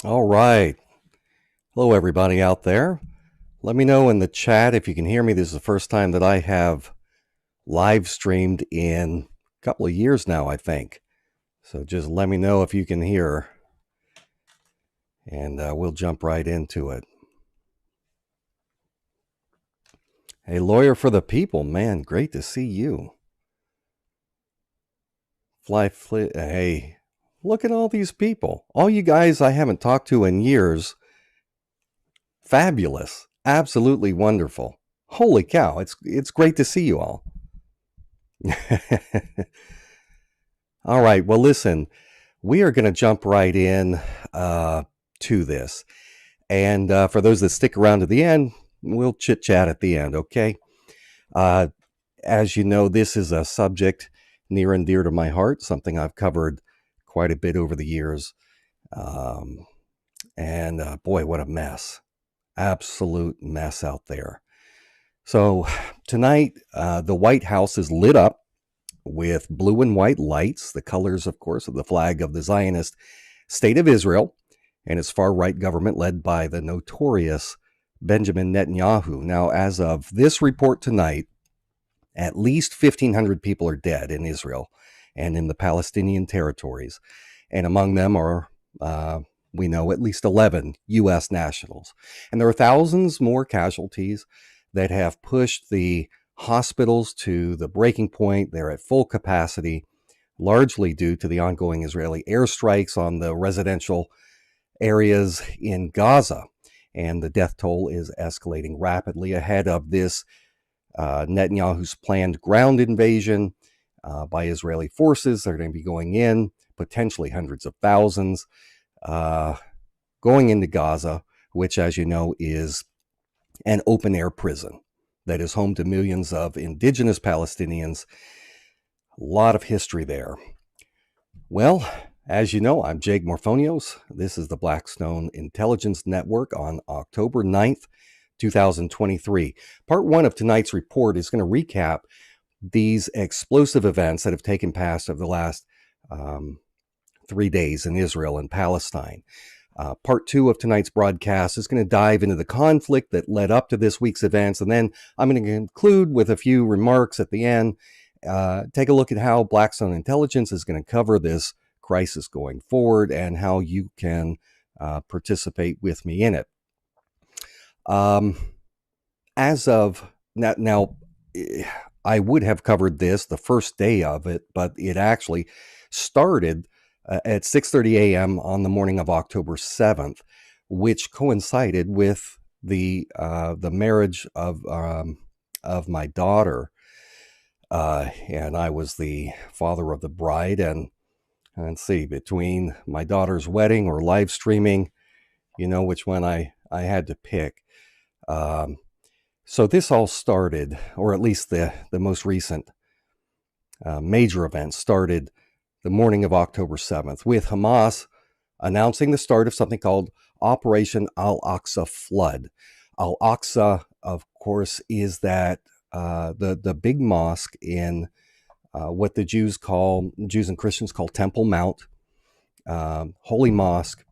All right. Hello, everybody out there. Let me know in the chat if you can hear me. This is the first time that I have live streamed in a couple of years now, I think. So just let me know if you can hear, and we'll jump right into it. Hey, Lawyer for the People, man, great to see you. Hey, look at all these people. All you guys I haven't talked to in years. Fabulous. Absolutely wonderful. Holy cow, it's great to see you all. All right. Well, listen, we are going to jump right in to this. And for those that stick around to the end, we'll chit chat at the end, okay? As you know, this is a subject near and dear to my heart, something I've covered quite a bit over the years. And boy, what a mess. Absolute mess out there. So tonight, the White House is lit up with blue and white lights, the colors, of course, of the flag of the Zionist State of Israel and its far-right government led by the notorious Benjamin Netanyahu. Now, as of this report tonight, at least 1,500 people are dead in Israel and in the Palestinian territories. And among them are, we know, at least 11 U.S. nationals. And there are thousands more casualties that have pushed the hospitals to the breaking point. They're at full capacity, largely due to the ongoing Israeli airstrikes on the residential areas in Gaza. And the death toll is escalating rapidly ahead of this Netanyahu's planned ground invasion by Israeli forces. They're going to be going in, potentially hundreds of thousands, going into Gaza, which, as you know, is an open-air prison that is home to millions of indigenous Palestinians. A lot of history there. Well, as you know, I'm Jake Morphonios. This is the Blackstone Intelligence Network on October 9th, 2023. Part one of tonight's report is going to recap these explosive events that have taken place over the last 3 days in Israel and Palestine. Part two of tonight's broadcast is going to dive into the conflict that led up to this week's events. And then I'm going to conclude with a few remarks at the end. Take a look at how Blackstone Intelligence is going to cover this crisis going forward and how you can participate with me in it. As of now, I would have covered this the first day of it, but it actually started at 6:30 a.m. on the morning of October 7th, which coincided with the marriage of my daughter, and I was the father of the bride. And let's see, between my daughter's wedding or live streaming, you know which one I had to pick. So this all started, or at least the most recent major event started the morning of October 7th, with Hamas announcing the start of something called Operation Al-Aqsa Flood. Al-Aqsa, of course, is that the big mosque in what the Jews and Christians call Temple Mount, Holy Mosque.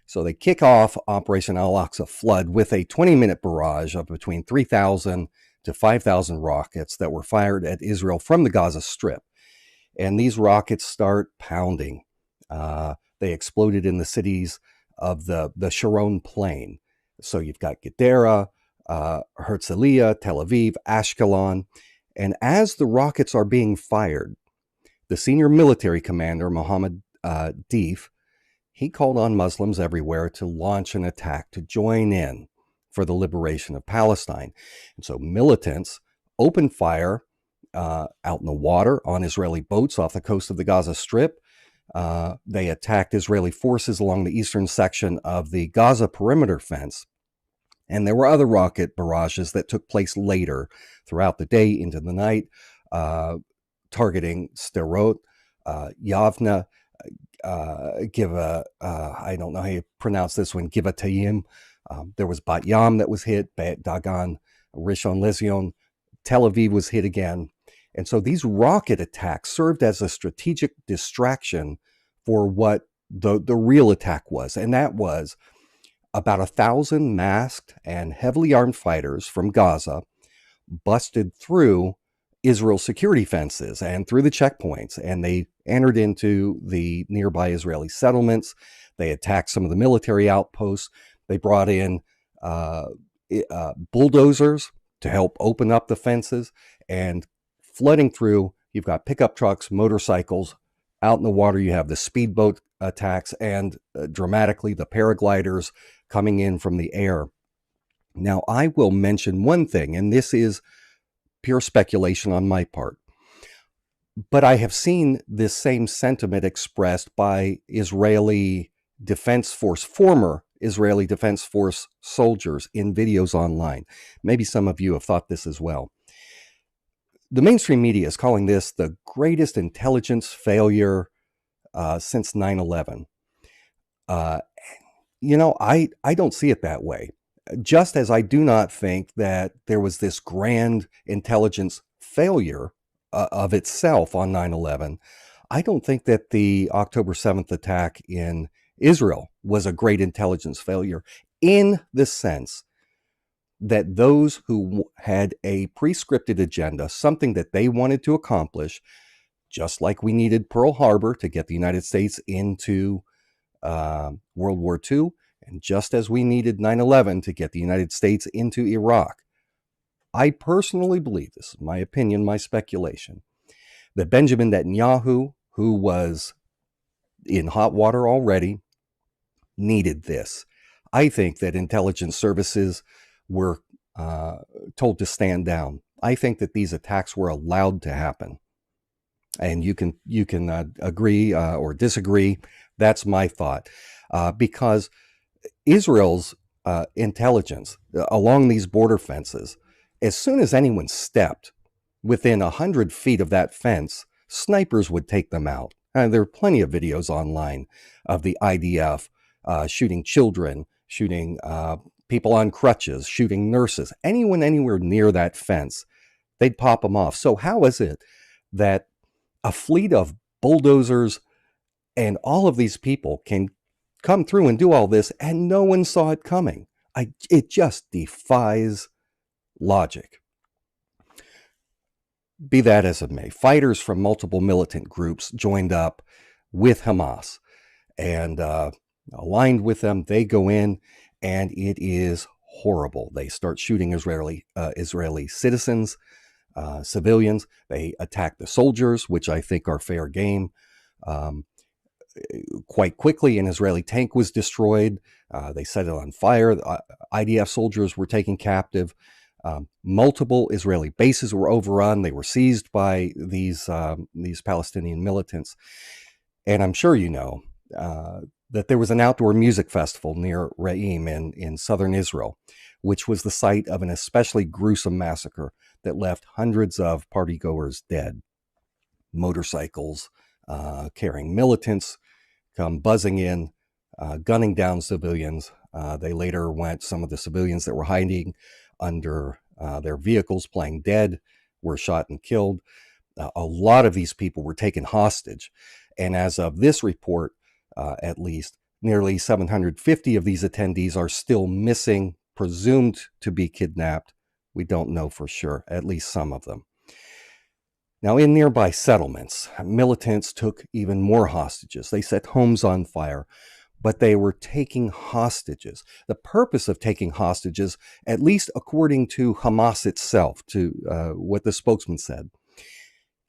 So they kick off Operation Al-Aqsa Flood with a 20-minute barrage of between 3,000 to 5,000 rockets that were fired at Israel from the Gaza Strip. And these rockets start pounding. They exploded in the cities of the Sharon Plain. So you've got Gedera, Herzliya, Tel Aviv, Ashkelon. And as the rockets are being fired, the senior military commander, Mohammed Deif, he called on Muslims everywhere to launch an attack, to join in for the liberation of Palestine. And so militants opened fire out in the water on Israeli boats off the coast of the Gaza Strip. They attacked Israeli forces along the eastern section of the Gaza perimeter fence. And there were other rocket barrages that took place later throughout the day into the night, targeting Sderot, Yavna, I don't know how you pronounce this one, Givatayim. There was Bat Yam that was hit, Bet Dagan, Rishon LeZion, Tel Aviv was hit again. And so these rocket attacks served as a strategic distraction for what the real attack was, and that was about 1,000 masked and heavily armed fighters from Gaza busted through Israel's security fences and through the checkpoints, and they entered into the nearby Israeli settlements. They attacked some of the military outposts. They brought in uh, bulldozers to help open up the fences, and flooding through, you've got pickup trucks, motorcycles. Out in the water, you have the speedboat attacks, and dramatically, the paragliders coming in from the air. Now, I will mention one thing, and this is pure speculation on my part, but I have seen this same sentiment expressed by Israeli Defense Force, former Israeli Defense Force soldiers in videos online. Maybe some of you have thought this as well. The mainstream media is calling this the greatest intelligence failure since 9/11. I don't see it that way. Just as I do not think that there was this grand intelligence failure of itself on 9/11, I don't think that the October 7th attack in Israel was a great intelligence failure, in the sense that those who had a pre-scripted agenda, something that they wanted to accomplish, just like we needed Pearl Harbor to get the United States into World War II, and just as we needed 9/11 to get the United States into Iraq. I personally believe, this is my opinion, my speculation, that Benjamin Netanyahu, who was in hot water already, needed this. I think that intelligence services were told to stand down. I think that these attacks were allowed to happen. And you can agree or disagree. That's my thought. Because Israel's intelligence along these border fences, as soon as anyone stepped within 100 feet of that fence, snipers would take them out. There are plenty of videos online of the IDF shooting children, shooting people on crutches, shooting nurses, anyone anywhere near that fence, they'd pop them off. So how is it that a fleet of bulldozers and all of these people can come through and do all this and no one saw it coming? It just defies logic. Be that as it may, fighters from multiple militant groups joined up with Hamas and aligned with them. They go in, and it is horrible. They start shooting Israeli citizens, civilians. They attack the soldiers, which I think are fair game. Quite quickly, an Israeli tank was destroyed. They set it on fire. IDF soldiers were taken captive. Multiple Israeli bases were overrun. They were seized by these Palestinian militants. And I'm sure you know that there was an outdoor music festival near Re'im in southern Israel, which was the site of an especially gruesome massacre that left hundreds of partygoers dead. Motorcycles carrying militants come buzzing in, gunning down civilians. They later some of the civilians that were hiding under their vehicles playing dead were shot and killed. A lot of these people were taken hostage. And as of this report, at least, nearly 750 of these attendees are still missing, presumed to be kidnapped. We don't know for sure, at least some of them. Now, in nearby settlements, militants took even more hostages. They set homes on fire, but they were taking hostages. The purpose of taking hostages, at least according to Hamas itself, to what the spokesman said,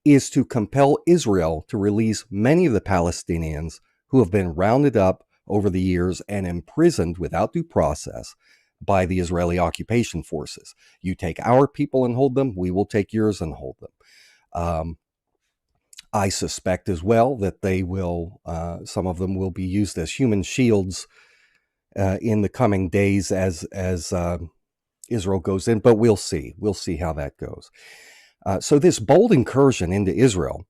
is to compel Israel to release many of the Palestinians who have been rounded up over the years and imprisoned without due process by the Israeli occupation forces. You take our people and hold them, we will take yours and hold them. I suspect as well that they will, some of them will be used as human shields in the coming days as Israel goes in, but we'll see. We'll see how that goes. So this bold incursion into Israel,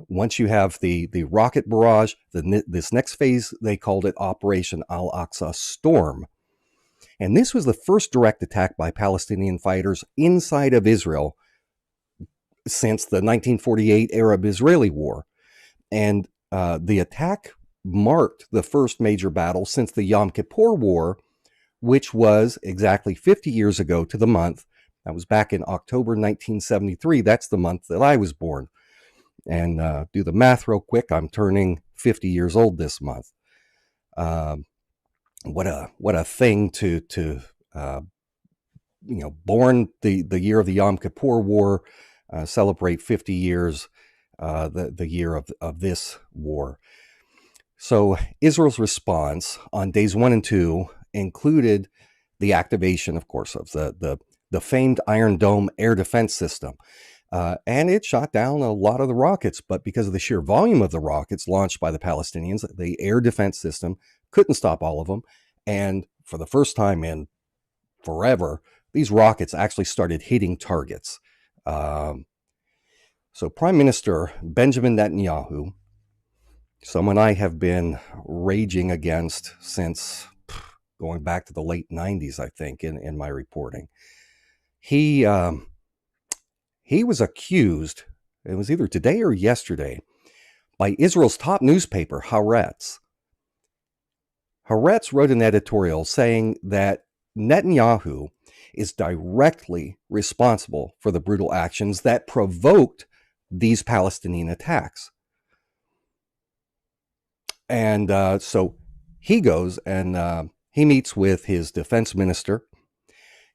once you have the rocket barrage, this next phase, they called it Operation Al-Aqsa Storm. And this was the first direct attack by Palestinian fighters inside of Israel since the 1948 Arab-Israeli War. And the attack marked the first major battle since the Yom Kippur War, which was exactly 50 years ago to the month. That was back in October 1973. That's the month that I was born. And do the math real quick. I'm turning 50 years old this month. What a thing to born the year of the Yom Kippur War, celebrate 50 years, the year of this war. So Israel's response on days 1 and 2 included the activation, of course, of the famed Iron Dome air defense system. And it shot down a lot of the rockets, but because of the sheer volume of the rockets launched by the Palestinians, the air defense system couldn't stop all of them. And for the first time in forever, these rockets actually started hitting targets. So Prime Minister Benjamin Netanyahu, someone I have been raging against since going back to the late 90s, I think, in my reporting, he was accused, it was either today or yesterday, by Israel's top newspaper, Haaretz. Haaretz wrote an editorial saying that Netanyahu is directly responsible for the brutal actions that provoked these Palestinian attacks. And so he goes and he meets with his defense minister.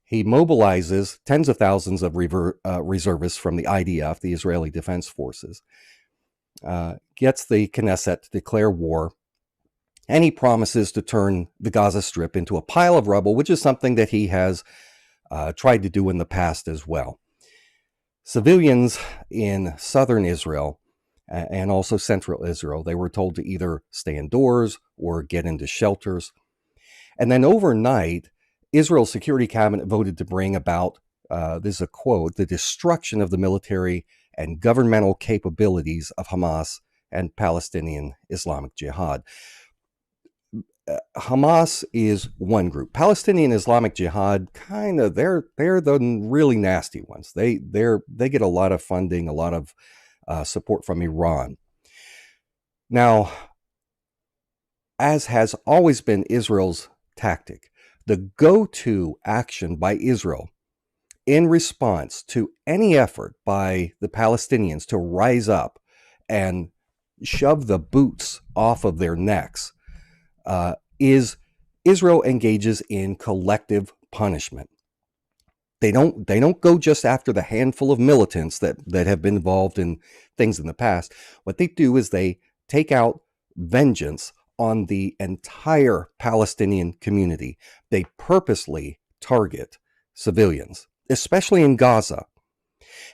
He mobilizes tens of thousands of reservists from the IDF, the Israeli Defense Forces, gets the Knesset to declare war, and he promises to turn the Gaza Strip into a pile of rubble, which is something that he has tried to do in the past as well. Civilians in southern Israel and also central Israel, they were told to either stay indoors or get into shelters. And then overnight, Israel's security cabinet voted to bring about, this is a quote, the destruction of the military and governmental capabilities of Hamas and Palestinian Islamic Jihad. Hamas is one group. Palestinian Islamic Jihad, kind of, they're the really nasty ones. They get a lot of funding, a lot of support from Iran. Now, as has always been Israel's tactic, the go-to action by Israel in response to any effort by the Palestinians to rise up and shove the boots off of their necks is Israel engages in collective punishment. They don't go just after the handful of militants that have been involved in things in the past. What they do is they take out vengeance on the entire Palestinian community. They purposely target civilians, especially in Gaza.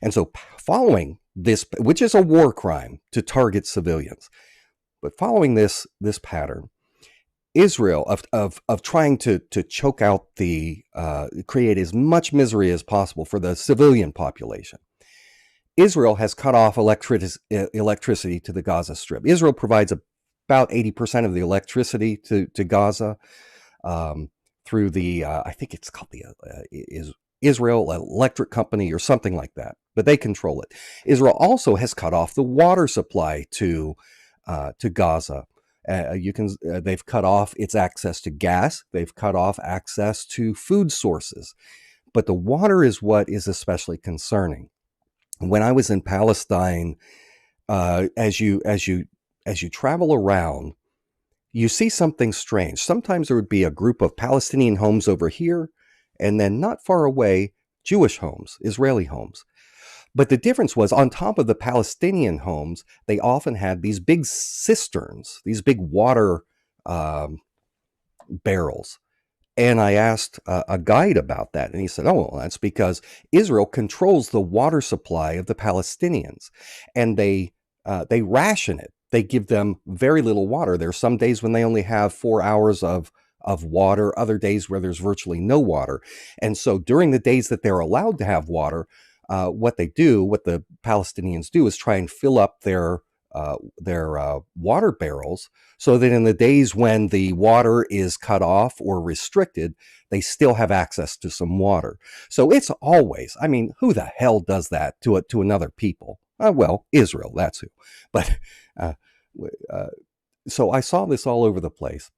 And so following this, which is a war crime to target civilians, but following this pattern, Israel of trying to choke out create as much misery as possible for the civilian population, Israel has cut off electricity to the Gaza Strip. Israel provides about 80% of the electricity to Gaza through the, I think it's called the Israel Electric Company or something like that, but they control it. Israel also has cut off the water supply to Gaza. They've cut off its access to gas. They've cut off access to food sources. But the water is what is especially concerning. When I was in Palestine, as you travel around, you see something strange. Sometimes there would be a group of Palestinian homes over here, and then not far away, Jewish homes, Israeli homes. But the difference was, on top of the Palestinian homes, they often had these big cisterns, these big water barrels. And I asked a guide about that, and he said, oh, well, that's because Israel controls the water supply of the Palestinians, and they ration it. They give them very little water. There are some days when they only have 4 hours of water, other days where there's virtually no water. And so during the days that they're allowed to have water, what the Palestinians do is try and fill up their water barrels so that in the days when the water is cut off or restricted, they still have access to some water. So it's always, I mean, who the hell does that to another people? Well, Israel, that's who. But So I saw this all over the place.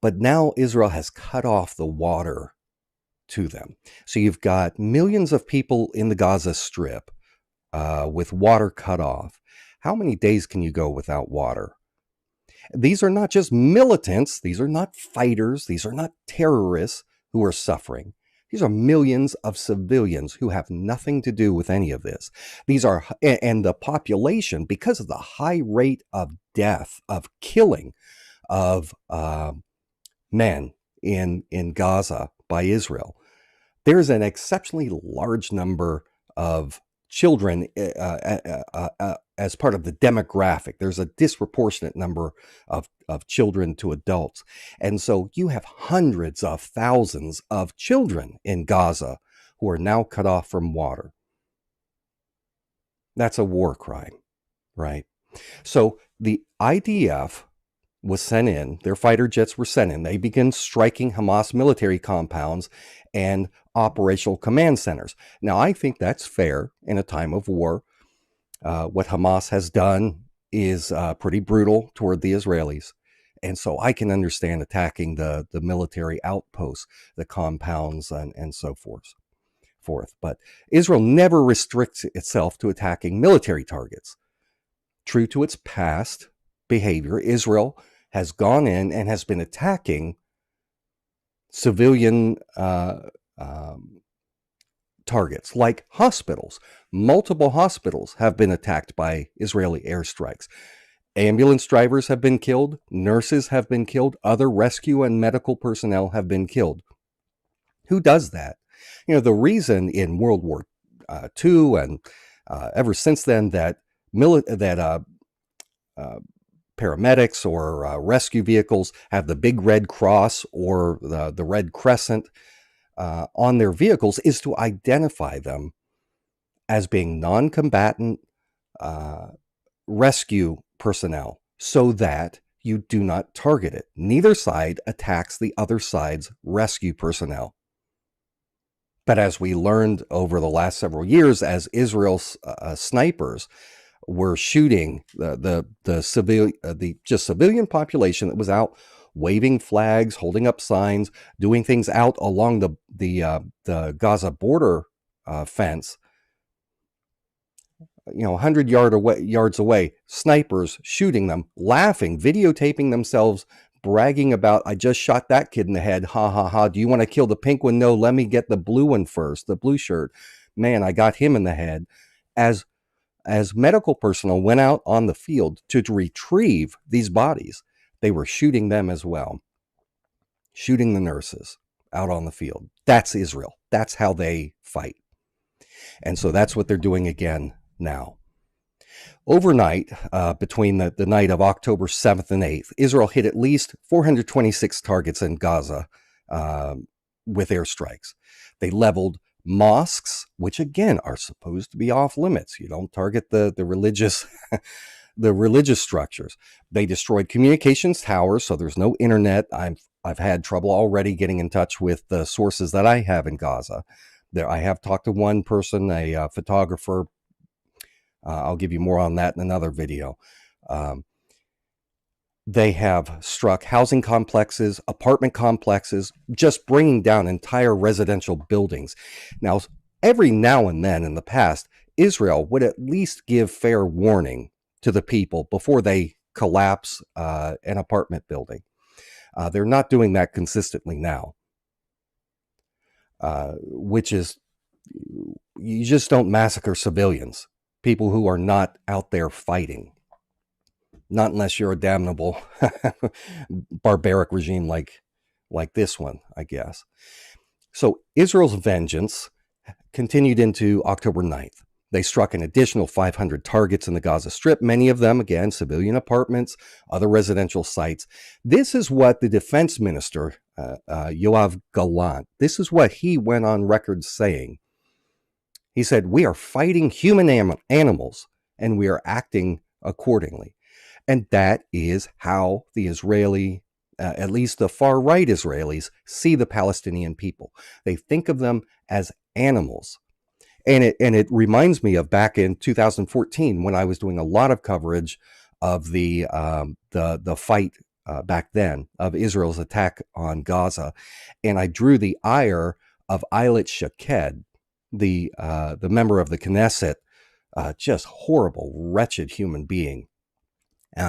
But now Israel has cut off the water to them. So you've got millions of people in the Gaza Strip with water cut off. How many days can you go without water? These are not just militants. These are not fighters. These are not terrorists who are suffering. These are millions of civilians who have nothing to do with any of this. These are, and the population, because of the high rate of death, of killing of men in Gaza by Israel, there's an exceptionally large number of children as part of the demographic. There's a disproportionate number of children to adults. And so you have hundreds of thousands of children in Gaza who are now cut off from water. That's a war crime, right? So the IDF was sent in, their fighter jets were sent in. They began striking Hamas military compounds and operational command centers. Now, I think that's fair in a time of war. What Hamas has done is pretty brutal toward the Israelis. And so I can understand attacking the military outposts, the compounds, and so forth. But Israel never restricts itself to attacking military targets. True to its past behavior, Israel has gone in and has been attacking civilian targets like hospitals. Multiple hospitals have been attacked by Israeli airstrikes. Ambulance drivers have been killed. Nurses have been killed. Other rescue and medical personnel have been killed. Who does that? You know, the reason in World War II and ever since then that paramedics or rescue vehicles have the big red cross or the red crescent on their vehicles is to identify them as being non-combatant rescue personnel so that you do not target it. Neither side attacks the other side's rescue personnel. But as we learned over the last several years, as Israel's snipers were shooting the civilian population that was out waving flags, holding up signs, doing things out along the Gaza border fence, 100 yards away, snipers shooting them, laughing, videotaping themselves, bragging about, I just shot that kid in the head. Ha ha ha. Do you want to kill the pink one? No, let me get the blue one first, the blue shirt. Man, I got him in the head. As medical personnel went out on the field to retrieve these bodies, they were shooting them as well, shooting the nurses out on the field. That's Israel. That's how they fight. And so that's what they're doing again now. Overnight, between the night of October 7th and 8th, Israel hit at least 426 targets in Gaza with airstrikes. They leveled mosques, which again are supposed to be off limits. You don't target the religious the religious structures. They destroyed communications towers, so there's no internet. I've had trouble already getting in touch with the sources that I have in Gaza. There, I have talked to one person, a photographer. I'll give you more on that in another video. They have struck housing complexes, apartment complexes, just bringing down entire residential buildings. Now, every now and then in the past, Israel would at least give fair warning to the people before they collapse an apartment building. They're not doing that consistently now, which is, you just don't massacre civilians, people who are not out there fighting. Not unless you're a damnable barbaric regime like this one, I guess. So Israel's vengeance continued into October 9th. They struck an additional 500 targets in the Gaza Strip, many of them, again, civilian apartments, other residential sites. This is what the defense minister, Yoav Gallant, this is what he went on record saying. He said, "We are fighting human animals, and we are acting accordingly." And that is how the Israeli, at least the far-right Israelis, see the Palestinian people. They think of them as animals. And it reminds me of back in 2014 when I was doing a lot of coverage of the fight back then of Israel's attack on Gaza, and I drew the ire of Eilert Shaked, the member of the Knesset, just horrible, wretched human being.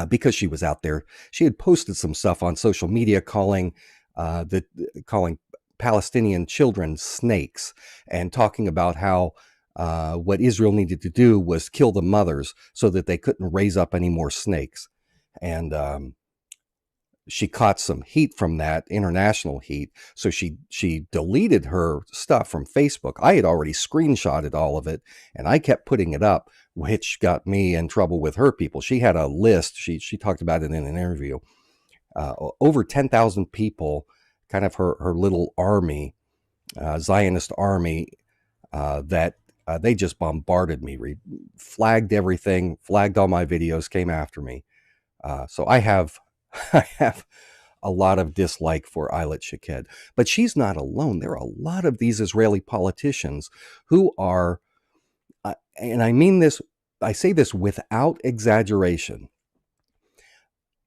Because she was out there, she had posted some stuff on social media calling calling Palestinian children snakes, and talking about how what Israel needed to do was kill the mothers so that they couldn't raise up any more snakes. And she caught some heat from that, international heat. So she deleted her stuff from Facebook. I had already screenshotted all of it, and I kept putting it up, which got me in trouble with her people. She had a list. She talked about it in an interview. Over 10,000 people, kind of her little army, Zionist army, that they just bombarded me, flagged everything, flagged all my videos, came after me. So I have a lot of dislike for Eilert Shaked, but she's not alone. There are a lot of these Israeli politicians who are, and I mean this, I say this without exaggeration.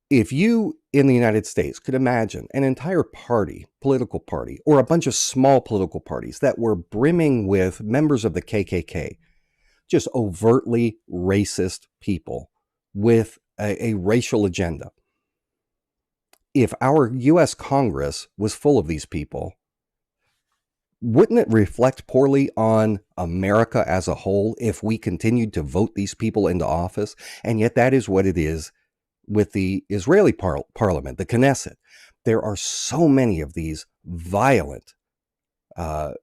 If you in the United States could imagine an entire party, political party, or a bunch of small political parties that were brimming with members of the KKK, just overtly racist people with a racial agenda. If our U.S. Congress was full of these people, wouldn't it reflect poorly on America as a whole if we continued to vote these people into office? And yet that is what it is with the Israeli parliament, the Knesset. There are so many of these violent,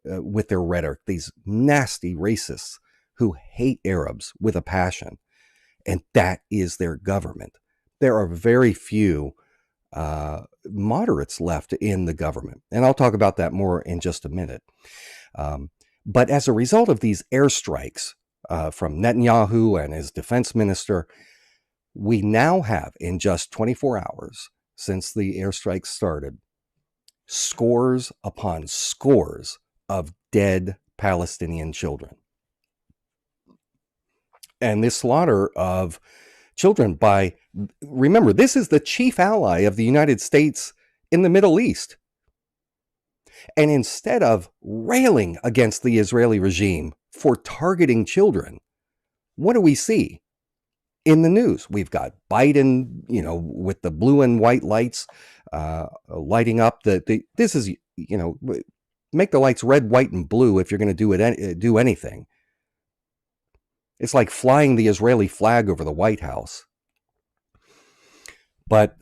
with their rhetoric, these nasty racists who hate Arabs with a passion. And that is their government. There are very few moderates left in the government. And I'll talk about that more in just a minute. But as a result of these airstrikes from Netanyahu and his defense minister, we now have, in just 24 hours since the airstrikes started, scores upon scores of dead Palestinian children. And this slaughter of children by, remember, this is the chief ally of the United States in the Middle East. And instead of railing against the Israeli regime for targeting children, what do we see in the news? We've got Biden, with the blue and white lights lighting up. This is, make the lights red, white, and blue if you're going to do anything. It's like flying the Israeli flag over the White House. But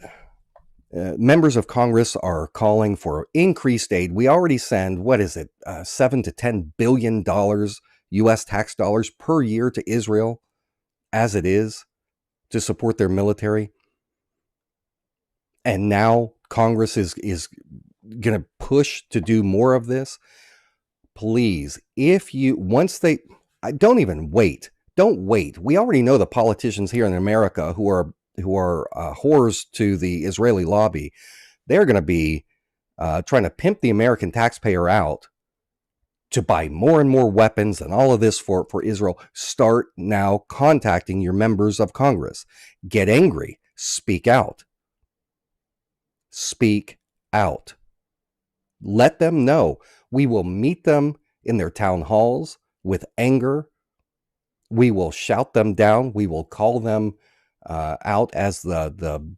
members of Congress are calling for increased aid. We already send, $7 to $10 billion U.S. tax dollars per year to Israel, as it is, to support their military. And now Congress is going to push to do more of this. Please, don't even wait. Don't wait. We already know the politicians here in America who are whores to the Israeli lobby. They're going to be trying to pimp the American taxpayer out to buy more and more weapons and all of this for Israel. Start now contacting your members of Congress. Get angry. Speak out. Speak out. Let them know. We will meet them in their town halls with anger. We will shout them down. We will call them out as the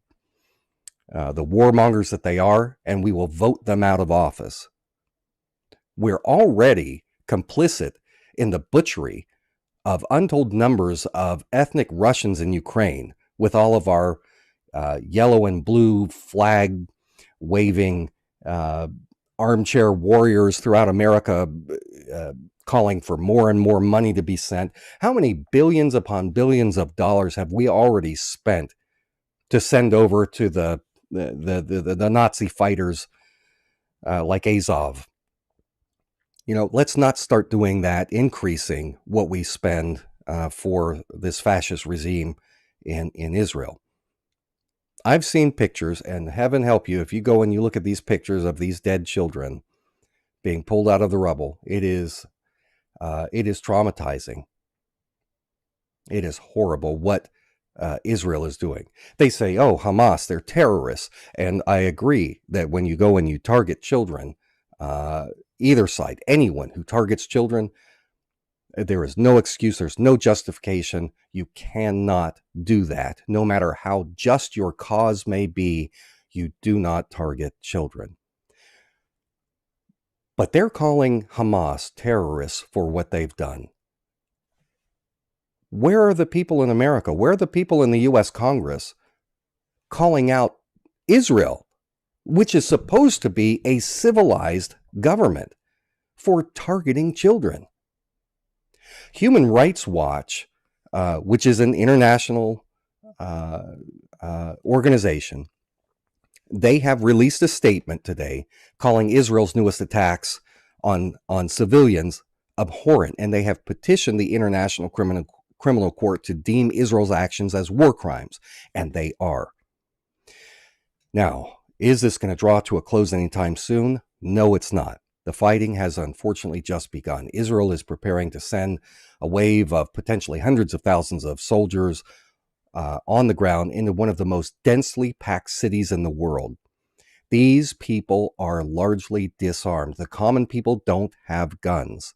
warmongers that they are, and we will vote them out of office. We're already complicit in the butchery of untold numbers of ethnic Russians in Ukraine, with all of our yellow and blue flag waving armchair warriors throughout America, calling for more and more money to be sent. How many billions upon billions of dollars have we already spent to send over to the Nazi fighters like Azov? Let's not start doing that, increasing what we spend for this fascist regime in Israel. I've seen pictures, and heaven help you if you go and you look at these pictures of these dead children being pulled out of the rubble. It is traumatizing. It is horrible what Israel is doing. They say, oh, Hamas, they're terrorists. And I agree that when you go and you target children, either side, anyone who targets children, there is no excuse, there's no justification. You cannot do that. No matter how just your cause may be, you do not target children. But they're calling Hamas terrorists for what they've done. Where are the people in America? Where are the people in the U.S. Congress calling out Israel, which is supposed to be a civilized government, for targeting children? Human Rights Watch, which is an international organization, they have released a statement today calling Israel's newest attacks on civilians abhorrent, and they have petitioned the International Criminal Court to deem Israel's actions as war crimes, and they are. Now, is this going to draw to a close anytime soon? No, it's not. The fighting has unfortunately just begun. Israel is preparing to send a wave of potentially hundreds of thousands of soldiers on the ground into one of the most densely packed cities in the world. These people are largely disarmed. The common people don't have guns.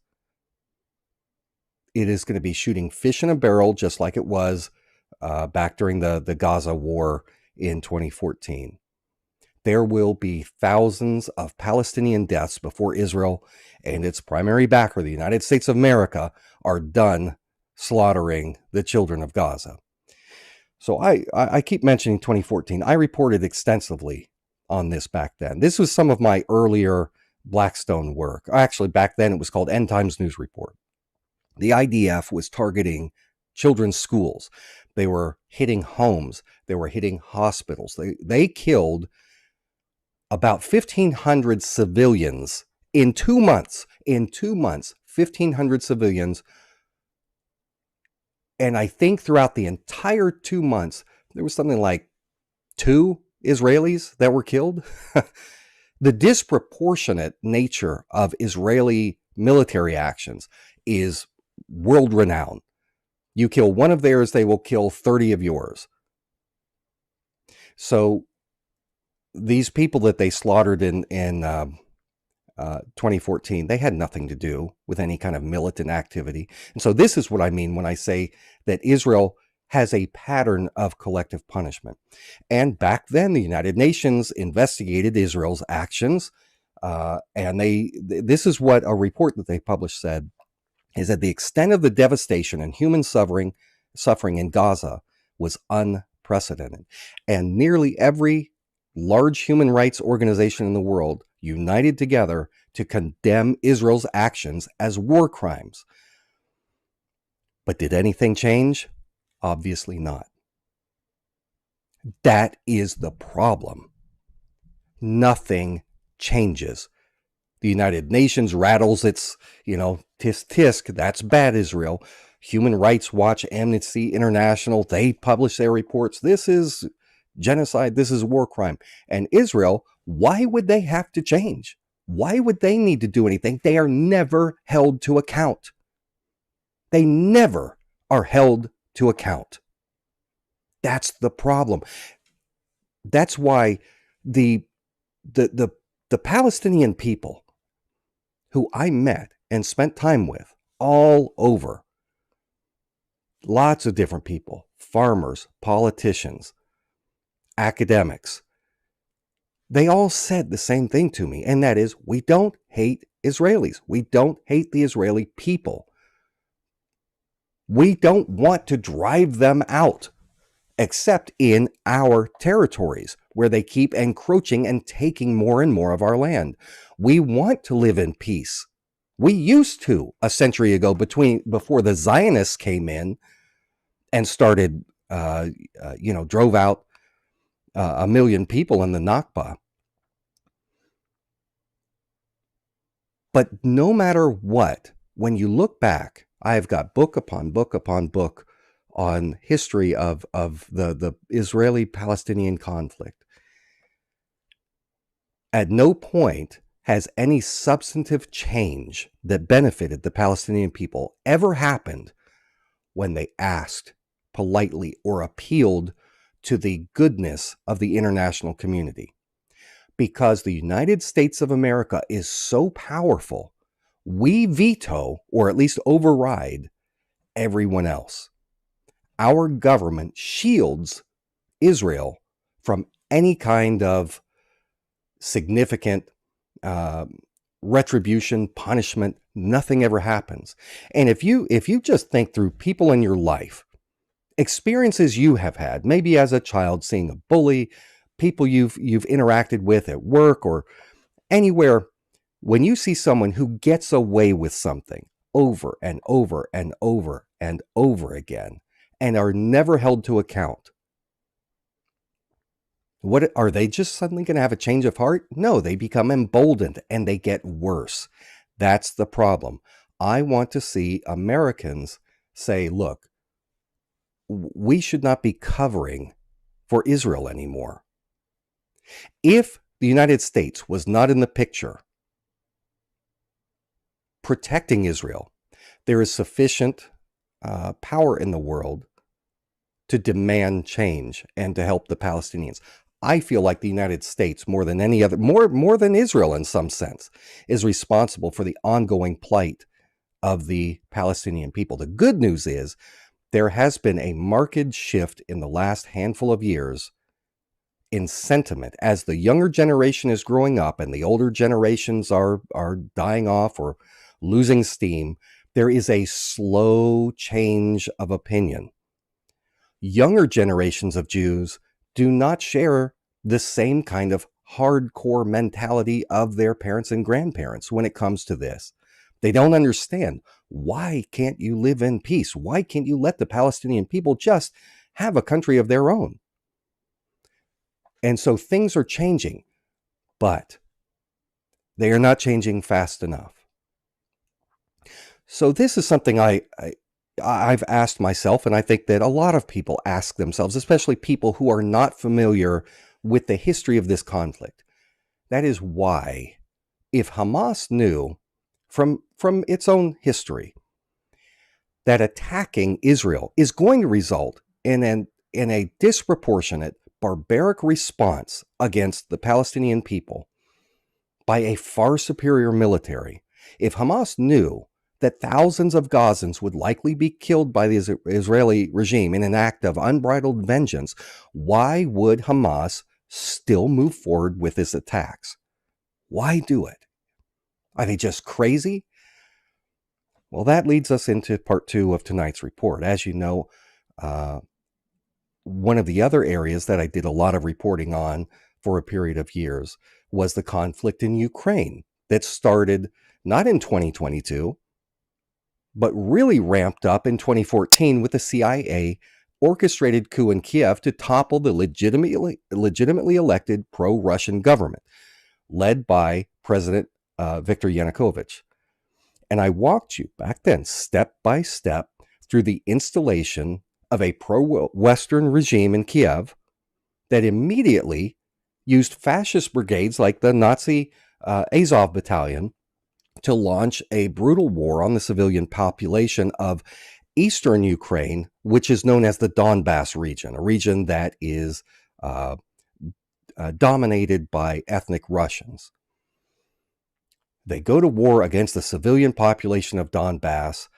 It is going to be shooting fish in a barrel, just like it was back during the Gaza war in 2014. There will be thousands of Palestinian deaths before Israel and its primary backer, the United States of America, are done slaughtering the children of Gaza. So I keep mentioning 2014. I reported extensively on this back then. This was some of my earlier Blackstone work. Actually, back then it was called End Times News Report. The IDF was targeting children's schools. They were hitting homes. They were hitting hospitals. They killed about 1,500 civilians in 2 months. In 2 months, 1,500 civilians. And I think throughout the entire 2 months, there was something like 2 Israelis that were killed. The disproportionate nature of Israeli military actions is world renowned. You kill one of theirs, they will kill 30 of yours. So these people that they slaughtered in 2014, they had nothing to do with any kind of militant activity. And so this is what I mean when I say that Israel has a pattern of collective punishment. And back then, the United Nations investigated Israel's actions. And this is what a report that they published said, is that the extent of the devastation and human suffering in Gaza was unprecedented. And nearly every large human rights organization in the world united together to condemn Israel's actions as war crimes. But did anything change? Obviously not. That is the problem. Nothing changes. The United Nations rattles its, tisk tisk, that's bad, Israel. Human Rights Watch, Amnesty International, they publish their reports. This is genocide, this is a war crime. And Israel, why would they have to change? Why would they need to do anything? They are never held to account. They never are held to account. That's the problem. That's why the Palestinian people who I met and spent time with all over, lots of different people, farmers, politicians, academics, they all said the same thing to me, and that is, we don't hate Israelis. We don't hate the Israeli people. We don't want to drive them out, except in our territories, where they keep encroaching and taking more and more of our land. We want to live in peace. We used to a century ago, before the Zionists came in and started, drove out 1 million people in the Nakba. But no matter what, when you look back, I have got book upon book upon book on history of the Israeli-Palestinian conflict. At no point has any substantive change that benefited the Palestinian people ever happened when they asked politely or appealed to the goodness of the international community. Because the United States of America is so powerful, we veto, or at least override, everyone else. Our government shields Israel from any kind of significant retribution, punishment. Nothing ever happens. And if you just think through people in your life, experiences you have had, maybe as a child seeing a bully, people you've interacted with at work or anywhere, when you see someone who gets away with something over and over and over and over again and are never held to account, what are they just suddenly going to have a change of heart? No, they become emboldened and they get worse. That's the problem. I want to see Americans say, look, we should not be covering for Israel anymore. If the United States was not in the picture protecting Israel, there is sufficient power in the world to demand change and to help the Palestinians. I feel like the United States, more than any other, more than Israel in some sense, is responsible for the ongoing plight of the Palestinian people. The good news is there has been a marked shift in the last handful of years in sentiment as the younger generation is growing up and the older generations are dying off or losing steam. There is a slow change of opinion. Younger generations of Jews do not share the same kind of hardcore mentality of their parents and grandparents when it comes to this. They don't understand. Why can't you live in peace? Why can't you let the Palestinian people just have a country of their own? And so things are changing, but they are not changing fast enough. So this is something I've asked myself, and I think that a lot of people ask themselves, especially people who are not familiar with the history of this conflict. That is why, if Hamas knew from its own history that attacking Israel is going to result in a disproportionate, barbaric response against the Palestinian people by a far superior military, if Hamas knew that thousands of Gazans would likely be killed by the Israeli regime in an act of unbridled vengeance, why would Hamas still move forward with its attacks? Why do it? Are they just crazy? Well, that leads us into part 2 of tonight's report. As you know, one of the other areas that I did a lot of reporting on for a period of years was the conflict in Ukraine that started not in 2022, but really ramped up in 2014 with the CIA orchestrated coup in Kiev to topple the legitimately elected pro-Russian government led by President Viktor Yanukovych. And I walked you back then step by step through the installation of a pro-Western regime in Kiev that immediately used fascist brigades like the Nazi Azov Battalion to launch a brutal war on the civilian population of eastern Ukraine, which is known as the Donbass region, a region that is dominated by ethnic Russians. They go to war against the civilian population of Donbass.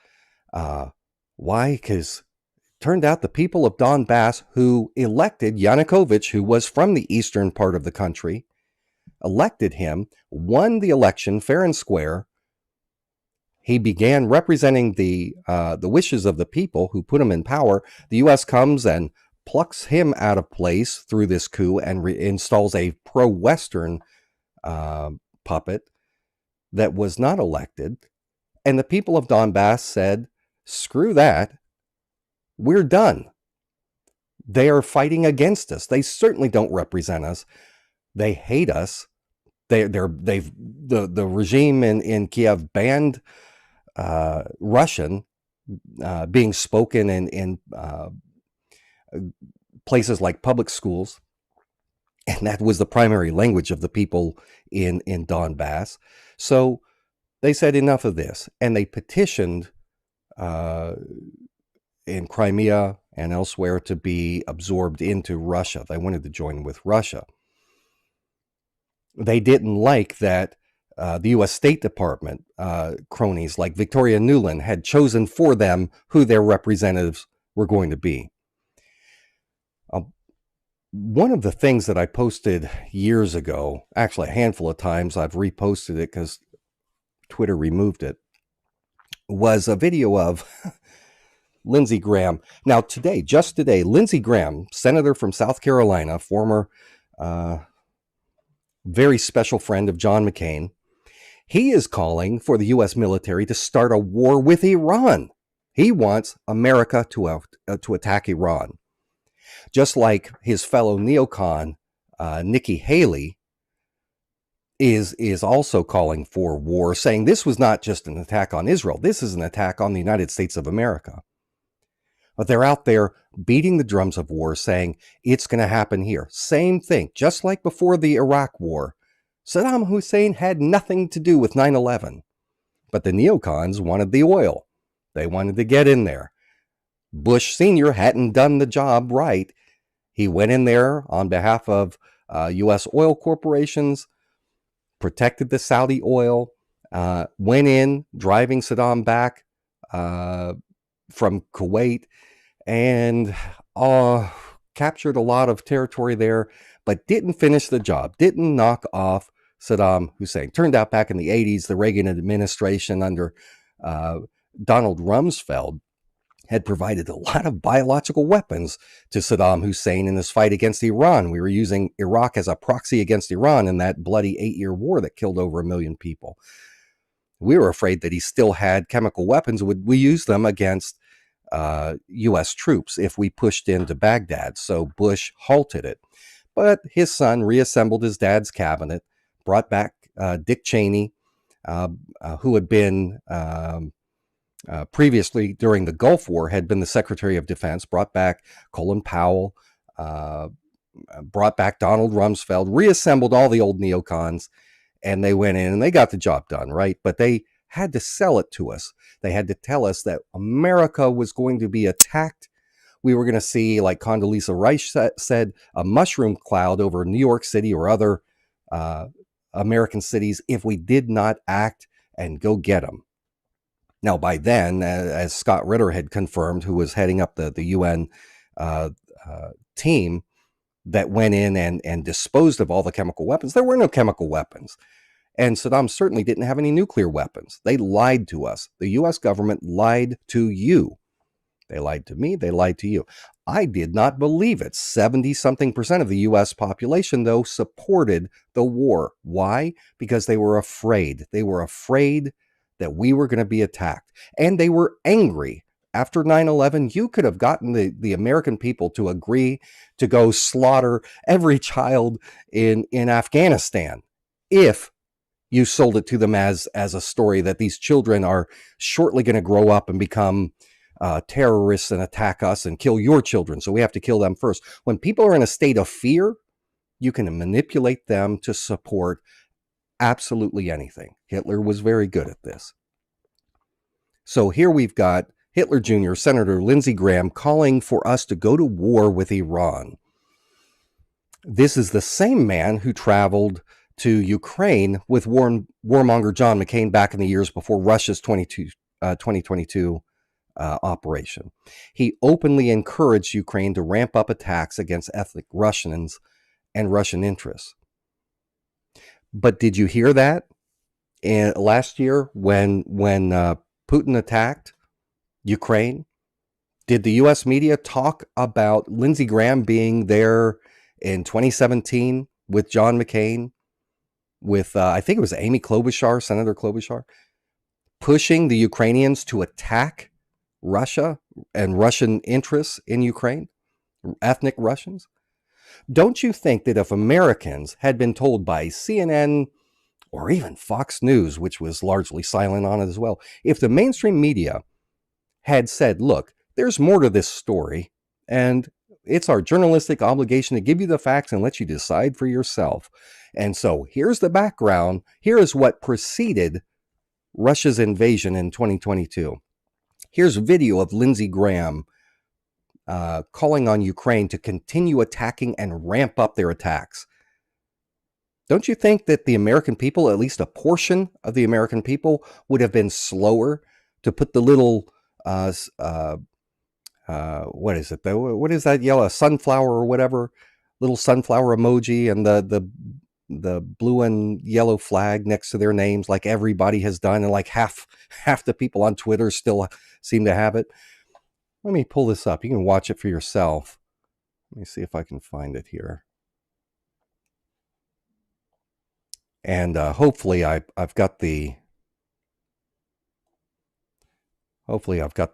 Why? Because it turned out the people of Donbass who elected Yanukovych, who was from the eastern part of the country, elected him, won the election fair and square. He began representing the wishes of the people who put him in power. The U.S. comes and plucks him out of place through this coup and installs a pro-Western puppet that was not elected. And the people of Donbass said, screw that. We're done. They are fighting against us. They certainly don't represent us. They hate us. The regime in Kiev banned Russian being spoken in places like public schools, and that was the primary language of the people in Donbass. So they said enough of this, and they petitioned in Crimea and elsewhere to be absorbed into Russia. They wanted to join with Russia. They didn't like that the U.S. State Department cronies like Victoria Nuland had chosen for them who their representatives were going to be. One of the things that I posted years ago, actually a handful of times, I've reposted it because Twitter removed it, was a video of Lindsey Graham. Now today, just today, Lindsey Graham, senator from South Carolina, former very special friend of John McCain, he is calling for the U.S. military to start a war with Iran. He wants America to attack Iran. Just like his fellow neocon, Nikki Haley, is also calling for war, saying this was not just an attack on Israel. This is an attack on the United States of America. But they're out there beating the drums of war, saying it's going to happen here. Same thing, just like before the Iraq war. Saddam Hussein had nothing to do with 9/11. But the neocons wanted the oil. They wanted to get in there. Bush Sr. hadn't done the job right. He went in there on behalf of U.S. oil corporations, protected the Saudi oil, went in, driving Saddam back from Kuwait, and captured a lot of territory there, but didn't finish the job, didn't knock off Saddam Hussein. Turned out back in the 80s, the Reagan administration under Donald Rumsfeld had provided a lot of biological weapons to Saddam Hussein in his fight against Iran. We were using Iraq as a proxy against Iran in that bloody 8-year war that killed over 1 million people. We were afraid that he still had chemical weapons. Would we use them against U.S. troops if we pushed into Baghdad? So Bush halted it. But his son reassembled his dad's cabinet, brought back Dick Cheney, who had been previously during the Gulf War had been the Secretary of Defense, brought back Colin Powell, brought back Donald Rumsfeld, reassembled all the old neocons, and they went in and they got the job done, right? But they had to sell it to us. They had to tell us that America was going to be attacked. We were going to see, like Condoleezza Rice said, a mushroom cloud over New York City or other American cities if we did not act and go get them. Now, by then, as Scott Ritter had confirmed, who was heading up the UN team that went in and disposed of all the chemical weapons, there were no chemical weapons. And Saddam certainly didn't have any nuclear weapons. They lied to us. The U.S. government lied to you. They lied to me. They lied to you. I did not believe it. 70-something% of the U.S. population, though, supported the war. Why? Because they were afraid. They were afraid that we were going to be attacked. And they were angry. After 9/11, you could have gotten the American people to agree to go slaughter every child in Afghanistan if you sold it to them as a story that these children are shortly going to grow up and become terrorists and attack us and kill your children. So we have to kill them first. When people are in a state of fear, you can manipulate them to support absolutely anything. Hitler was very good at this. So here we've got Hitler Jr., Senator Lindsey Graham, calling for us to go to war with Iran. This is the same man who traveled to Ukraine with warmonger John McCain back in the years before Russia's 2022 operation. He openly encouraged Ukraine to ramp up attacks against ethnic Russians and Russian interests. But did you hear that last year when Putin attacked Ukraine? Did the U.S. media talk about Lindsey Graham being there in 2017 with John McCain, with I think it was Amy Klobuchar, Senator Klobuchar, pushing the Ukrainians to attack Russia and Russian interests in Ukraine, ethnic Russians? Don't you think that if Americans had been told by CNN or even Fox News, which was largely silent on it as well, if the mainstream media had said, look, there's more to this story, and it's our journalistic obligation to give you the facts and let you decide for yourself. And so here's the background. Here is what preceded Russia's invasion in 2022. Here's video of Lindsey Graham calling on Ukraine to continue attacking and ramp up their attacks. Don't you think that the American people, at least a portion of the American people, would have been slower to put the little, what is it? What is that yellow sunflower or whatever, little sunflower emoji, and the blue and yellow flag next to their names, like everybody has done, and like half the people on Twitter still seem to have it. Let me pull this up. You can watch it for yourself. Let me see if I can find it here. And hopefully I've got the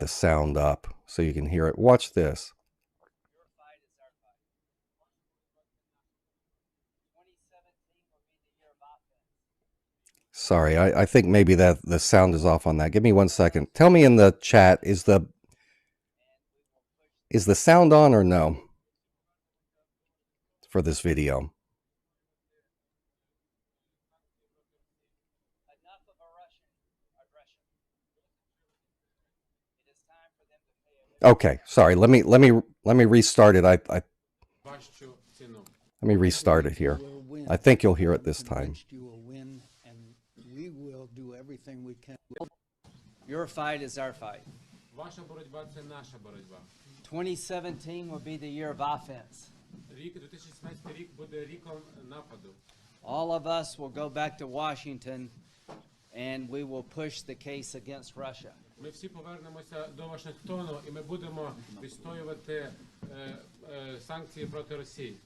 sound up so you can hear it. Watch this. Sorry, I think maybe that the sound is off on that. Give me 1 second. Tell me in the chat, is the sound on or no for this video? Okay, sorry. Let me restart it. Let me restart it here. I think you'll hear it this time. Your fight is our fight. 2017 will be the year of offense. All of us will go back to Washington and we will push the case against Russia. Ми всі повернемося до Вашингтону і ми будемо відстоювати санкції проти Росії.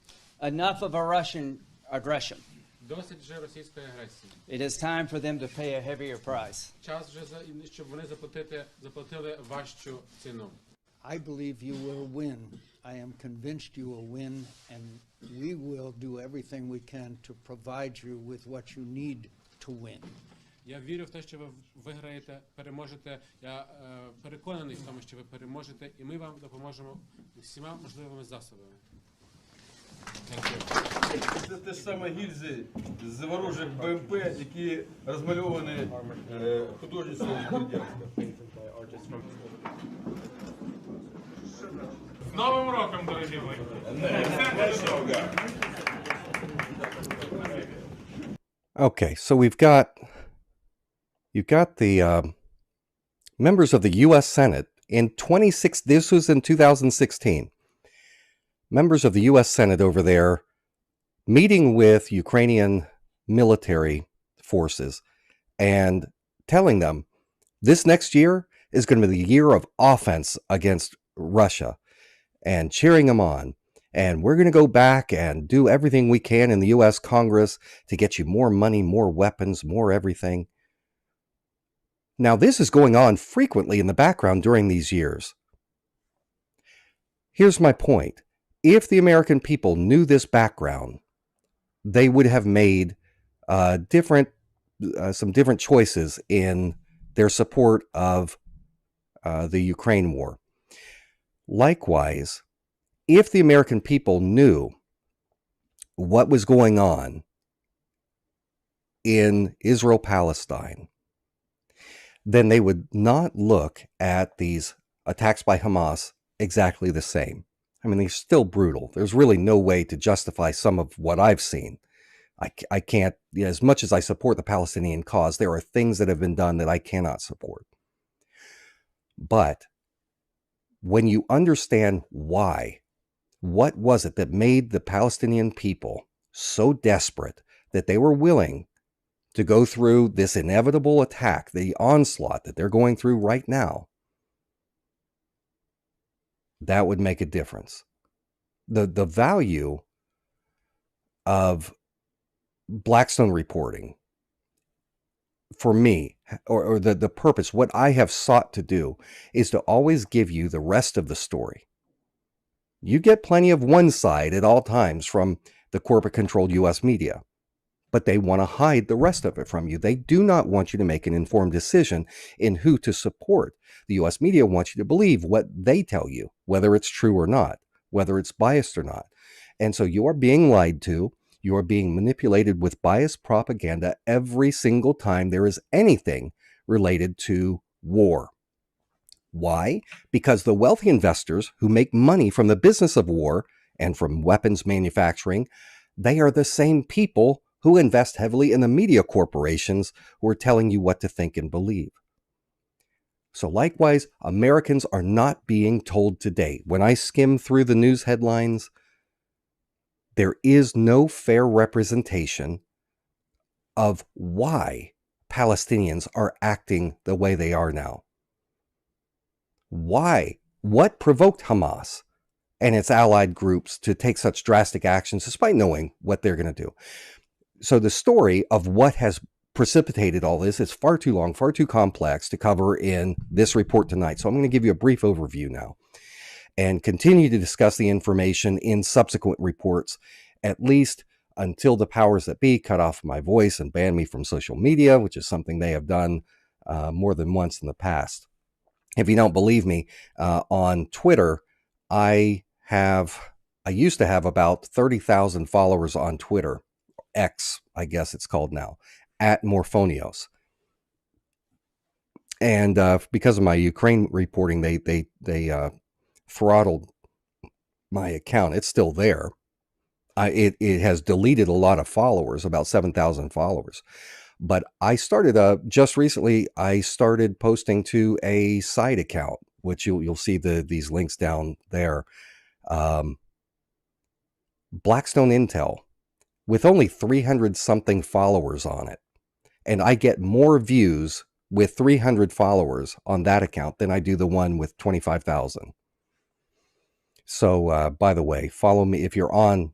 Enough of a Russian aggression. Досить вже російської агресії. It is time for them to pay a heavier price. Час вже щоб вони заплатили важчу ціну. I believe you will win. I am convinced you will win, and we will do everything we can to provide you with what you need to win. Я вірю в те, що ви виграєте, переможете. Я переконаний в тому, що ви переможете, і ми вам допоможемо всіма можливими засобами. Це те ж саме гільзи з ворожих БМП, які розмальовані художництвом Бердянська. З Новим роком, дорогі мої! Okay, so you've got the members of the U.S. Senate in 26. This was in 2016. Members of the U.S. Senate over there meeting with Ukrainian military forces and telling them this next year is going to be the year of offense against Russia, and cheering them on. And we're going to go back and do everything we can in the U.S. Congress to get you more money, more weapons, more everything. Now, this is going on frequently in the background during these years. Here's my point. If the American people knew this background, they would have made some different choices in their support of the Ukraine war. Likewise, if the American people knew what was going on in Israel-Palestine, then they would not look at these attacks by Hamas exactly the same. I mean, they're still brutal. There's really no way to justify some of what I've seen. I can't, as much as I support the Palestinian cause, there are things that have been done that I cannot support. But when you understand why, what was it that made the Palestinian people so desperate that they were willing to go through this inevitable attack, the onslaught that they're going through right now, that would make a difference. The value of Blackstone reporting, for me, or the purpose, what I have sought to do, is to always give you the rest of the story. You get plenty of one side at all times from the corporate-controlled U.S. media, but they want to hide the rest of it from you. They do not want you to make an informed decision in who to support. The U.S. media wants you to believe what they tell you, whether it's true or not, whether it's biased or not. And so you are being lied to. You are being manipulated with biased propaganda every single time there is anything related to war. Why? Because the wealthy investors who make money from the business of war and from weapons manufacturing, they are the same people who invest heavily in the media corporations who are telling you what to think and believe. So likewise, Americans are not being told today. When I skim through the news headlines, there is no fair representation of why Palestinians are acting the way they are now. Why? What provoked Hamas and its allied groups to take such drastic actions despite knowing what they're going to do? So the story of what has precipitated all this is far too long, far too complex to cover in this report tonight. So I'm going to give you a brief overview now and continue to discuss the information in subsequent reports, at least until the powers that be cut off my voice and ban me from social media, which is something they have done more than once in the past. If you don't believe me, on Twitter, I used to have about 30,000 followers on Twitter, X, I guess it's called now, at Morphonios. And because of my Ukraine reporting, they throttled my account. It's still there. It has deleted a lot of followers, about 7,000 followers. But I started just recently. I started posting to a side account, which you'll see these links down there. Blackstone Intel, with only 300 something followers on it, and I get more views with 300 followers on that account than I do the one with 25,000. So, by the way, follow me if you're on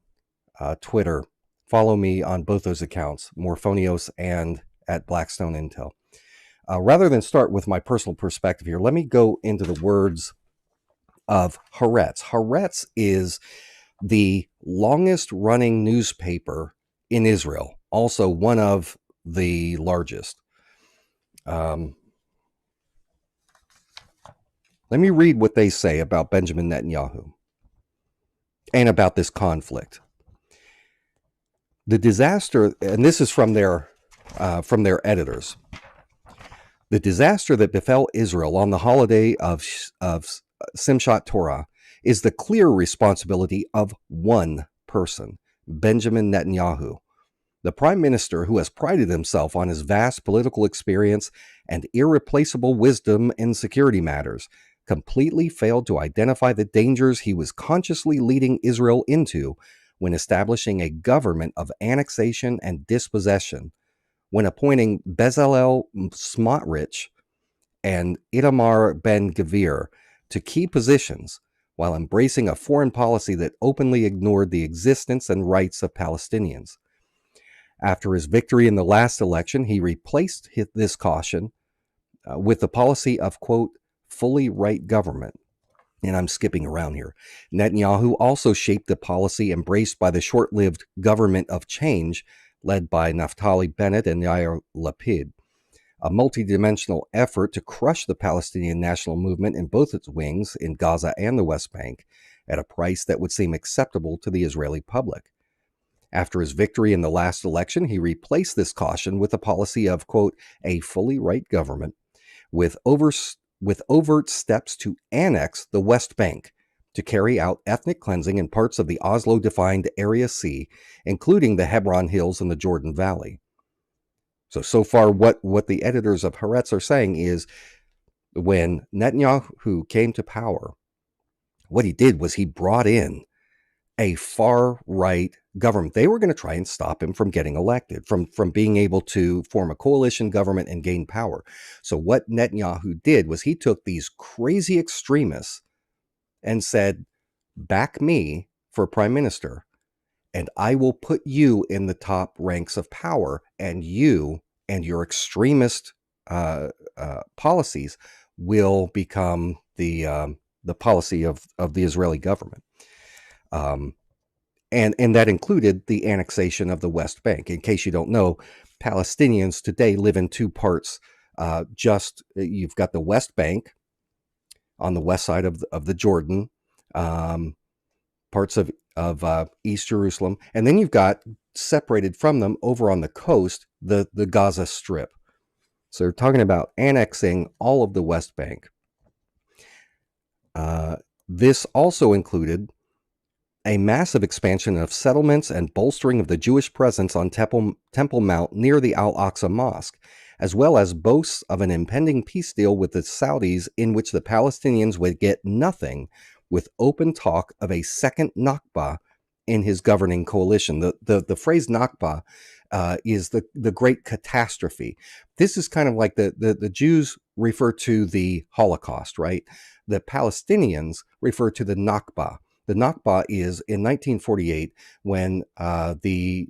Twitter. Follow me on both those accounts, Morphonios and at Blackstone Intel. Rather than start with my personal perspective here, let me go into the words of Haaretz. Haaretz is the longest running newspaper in Israel, also one of the largest. Let me read what they say about Benjamin Netanyahu and about this conflict. The disaster, and this is from their editors. The disaster that befell Israel on the holiday of Simchat Torah is the clear responsibility of one person, Benjamin Netanyahu, the prime minister who has prided himself on his vast political experience and irreplaceable wisdom in security matters, completely failed to identify the dangers he was consciously leading Israel into when establishing a government of annexation and dispossession, when appointing Bezalel Smotrich and Itamar Ben-Gvir to key positions, while embracing a foreign policy that openly ignored the existence and rights of Palestinians. After his victory in the last election, he replaced this caution with the policy of, quote, fully right government. And I'm skipping around here. Netanyahu also shaped the policy embraced by the short-lived government of change led by Naftali Bennett and Yair Lapid, a multidimensional effort to crush the Palestinian national movement in both its wings, in Gaza and the West Bank, at a price that would seem acceptable to the Israeli public. After his victory in the last election, he replaced this caution with a policy of, quote, a fully right government with overt steps to annex the West Bank, to carry out ethnic cleansing in parts of the Oslo-defined Area C, including the Hebron Hills and the Jordan Valley. So far, what the editors of Haaretz are saying is, when Netanyahu came to power, what he did was he brought in a far-right government. They were going to try and stop him from getting elected, from being able to form a coalition government and gain power. So what Netanyahu did was he took these crazy extremists and said, back me for prime minister, and I will put you in the top ranks of power, and you and your extremist policies will become the policy of the Israeli government. And that included the annexation of the West Bank. In case you don't know, Palestinians today live in two parts. You've got the West Bank on the west side of the Jordan, parts of East Jerusalem, and then you've got, separated from them over on the coast, the Gaza Strip. So they're talking about annexing all of the West Bank. This also included a massive expansion of settlements and bolstering of the Jewish presence on Temple Mount near the Al-Aqsa Mosque, as well as boasts of an impending peace deal with the Saudis in which the Palestinians would get nothing, with open talk of a second Nakba in his governing coalition. The phrase Nakba is the great catastrophe. This is kind of like the Jews refer to the Holocaust, right? The Palestinians refer to the Nakba. The Nakba is in 1948 when the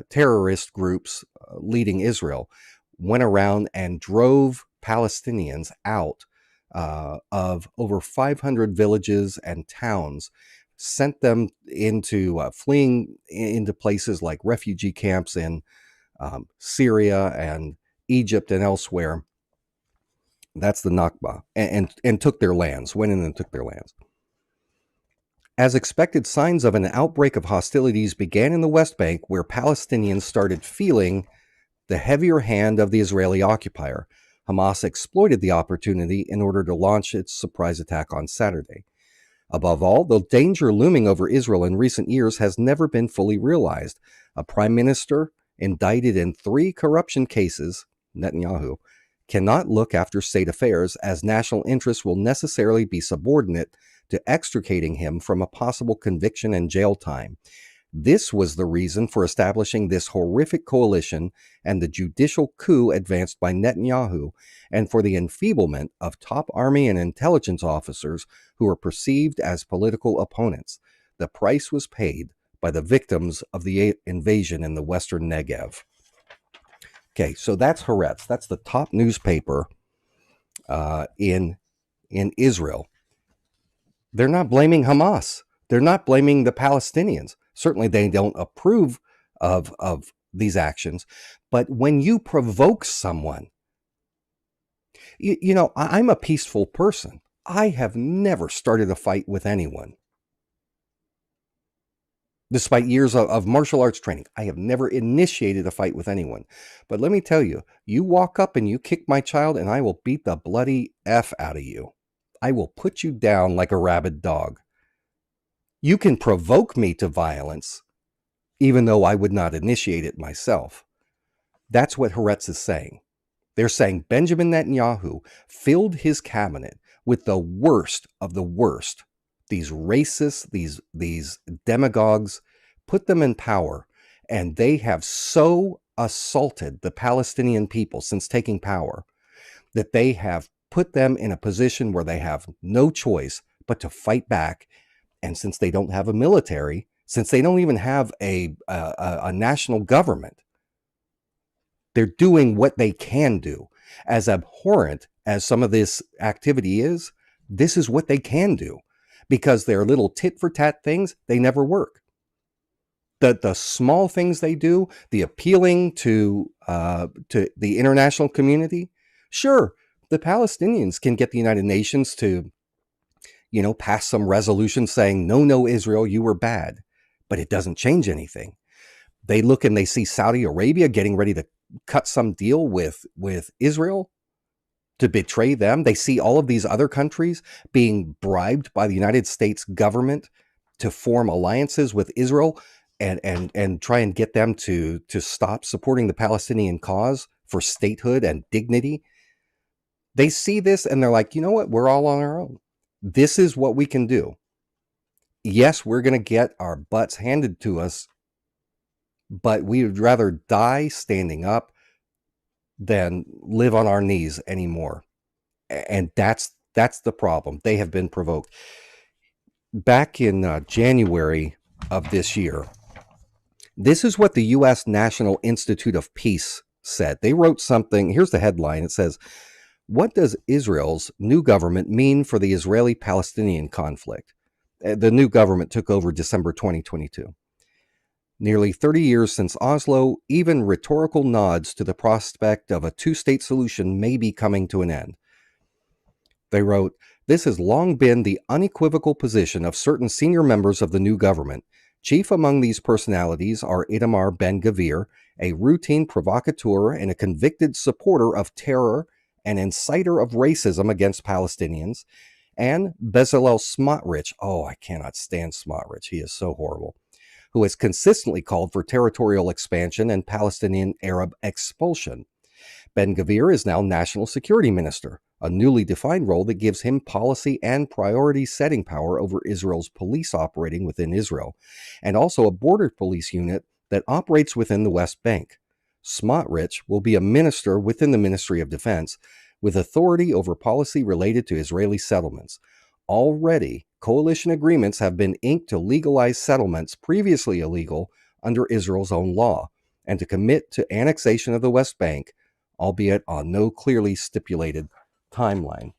terrorist groups leading Israel went around and drove Palestinians out of over 500 villages and towns, sent them into fleeing into places like refugee camps in Syria and Egypt and elsewhere. That's the Nakba, and took their lands, went in and took their lands. As expected, signs of an outbreak of hostilities began in the West Bank, where Palestinians started feeling the heavier hand of the Israeli occupier. Hamas exploited the opportunity in order to launch its surprise attack on Saturday. Above all, the danger looming over Israel in recent years has never been fully realized. A prime minister indicted in 3 corruption cases, Netanyahu, cannot look after state affairs, as national interests will necessarily be subordinate to extricating him from a possible conviction and jail time. This was the reason for establishing this horrific coalition and the judicial coup advanced by Netanyahu, and for the enfeeblement of top army and intelligence officers who were perceived as political opponents. The price was paid by the victims of the invasion in the western Negev. Okay, so that's Haaretz. That's the top newspaper in Israel. They're not blaming Hamas. They're not blaming the Palestinians. Certainly they don't approve of these actions. But when you provoke someone, you know, I'm a peaceful person. I have never started a fight with anyone. Despite years of martial arts training, I have never initiated a fight with anyone. But let me tell you, you walk up and you kick my child and I will beat the bloody F out of you. I will put you down like a rabid dog. You can provoke me to violence, even though I would not initiate it myself. That's what Haaretz is saying. They're saying Benjamin Netanyahu filled his cabinet with the worst of the worst. These racists, these demagogues, put them in power, and they have so assaulted the Palestinian people since taking power that they have put them in a position where they have no choice but to fight back. And since they don't have a military, since they don't even have a national government, they're doing what they can do. As abhorrent as some of this activity is, this is what they can do, because their little tit-for-tat things, they never work. The small things they do, the appealing to the international community, sure, the Palestinians can get the United Nations to, you know, pass some resolution saying, no, Israel, you were bad. But it doesn't change anything. They look and they see Saudi Arabia getting ready to cut some deal with Israel to betray them. They see all of these other countries being bribed by the United States government to form alliances with Israel and try and get them to stop supporting the Palestinian cause for statehood and dignity. They see this and they're like, you know what? We're all on our own. This is what we can do. Yes, we're going to get our butts handed to us, but we would rather die standing up than live on our knees anymore. And that's the problem. They have been provoked. Back in January of this year, this is what the U.S. National Institute of Peace said. They wrote something. Here's the headline. It says, "What does Israel's new government mean for the Israeli-Palestinian conflict?" The new government took over December 2022. Nearly 30 years since Oslo, even rhetorical nods to the prospect of a two-state solution may be coming to an end. They wrote, "This has long been the unequivocal position of certain senior members of the new government. Chief among these personalities are Itamar Ben-Gvir, a routine provocateur and a convicted supporter of terror and inciter of racism against Palestinians, and Bezalel Smotrich. Oh, I cannot stand Smotrich. He is so horrible. Who has consistently called for territorial expansion and Palestinian Arab expulsion. Ben-Gvir is now National Security Minister, a newly defined role that gives him policy and priority setting power over Israel's police operating within Israel, and also a border police unit that operates within the West Bank. Smotrich will be a minister within the Ministry of Defense, with authority over policy related to Israeli settlements. Already, coalition agreements have been inked to legalize settlements previously illegal under Israel's own law, and to commit to annexation of the West Bank, albeit on no clearly stipulated timeline.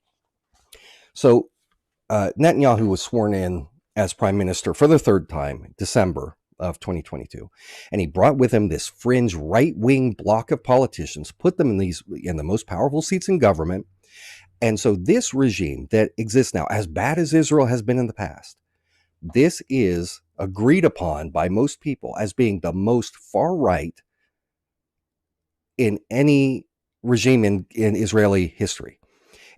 So Netanyahu was sworn in as prime minister for the third time, December of 2022, and he brought with him this fringe right-wing bloc of politicians, put them in the most powerful seats in government. And so this regime that exists now, as bad as Israel has been in the past, this is agreed upon by most people as being the most far right in any regime in Israeli history.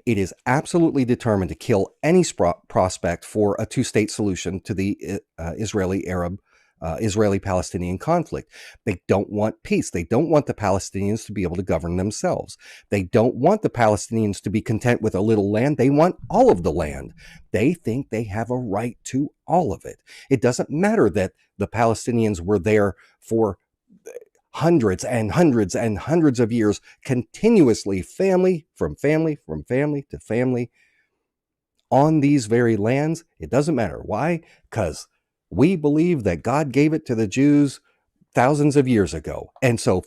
It is absolutely determined to kill any prospect for a two-state solution to the Israeli-Palestinian conflict. They don't want peace. They don't want the Palestinians to be able to govern themselves. They don't want the Palestinians to be content with a little land. They want all of the land. They think they have a right to all of it. It doesn't matter that the Palestinians were there for hundreds and hundreds and hundreds of years, continuously, family to family, on these very lands. It doesn't matter. Why? Because we believe that God gave it to the Jews thousands of years ago. And so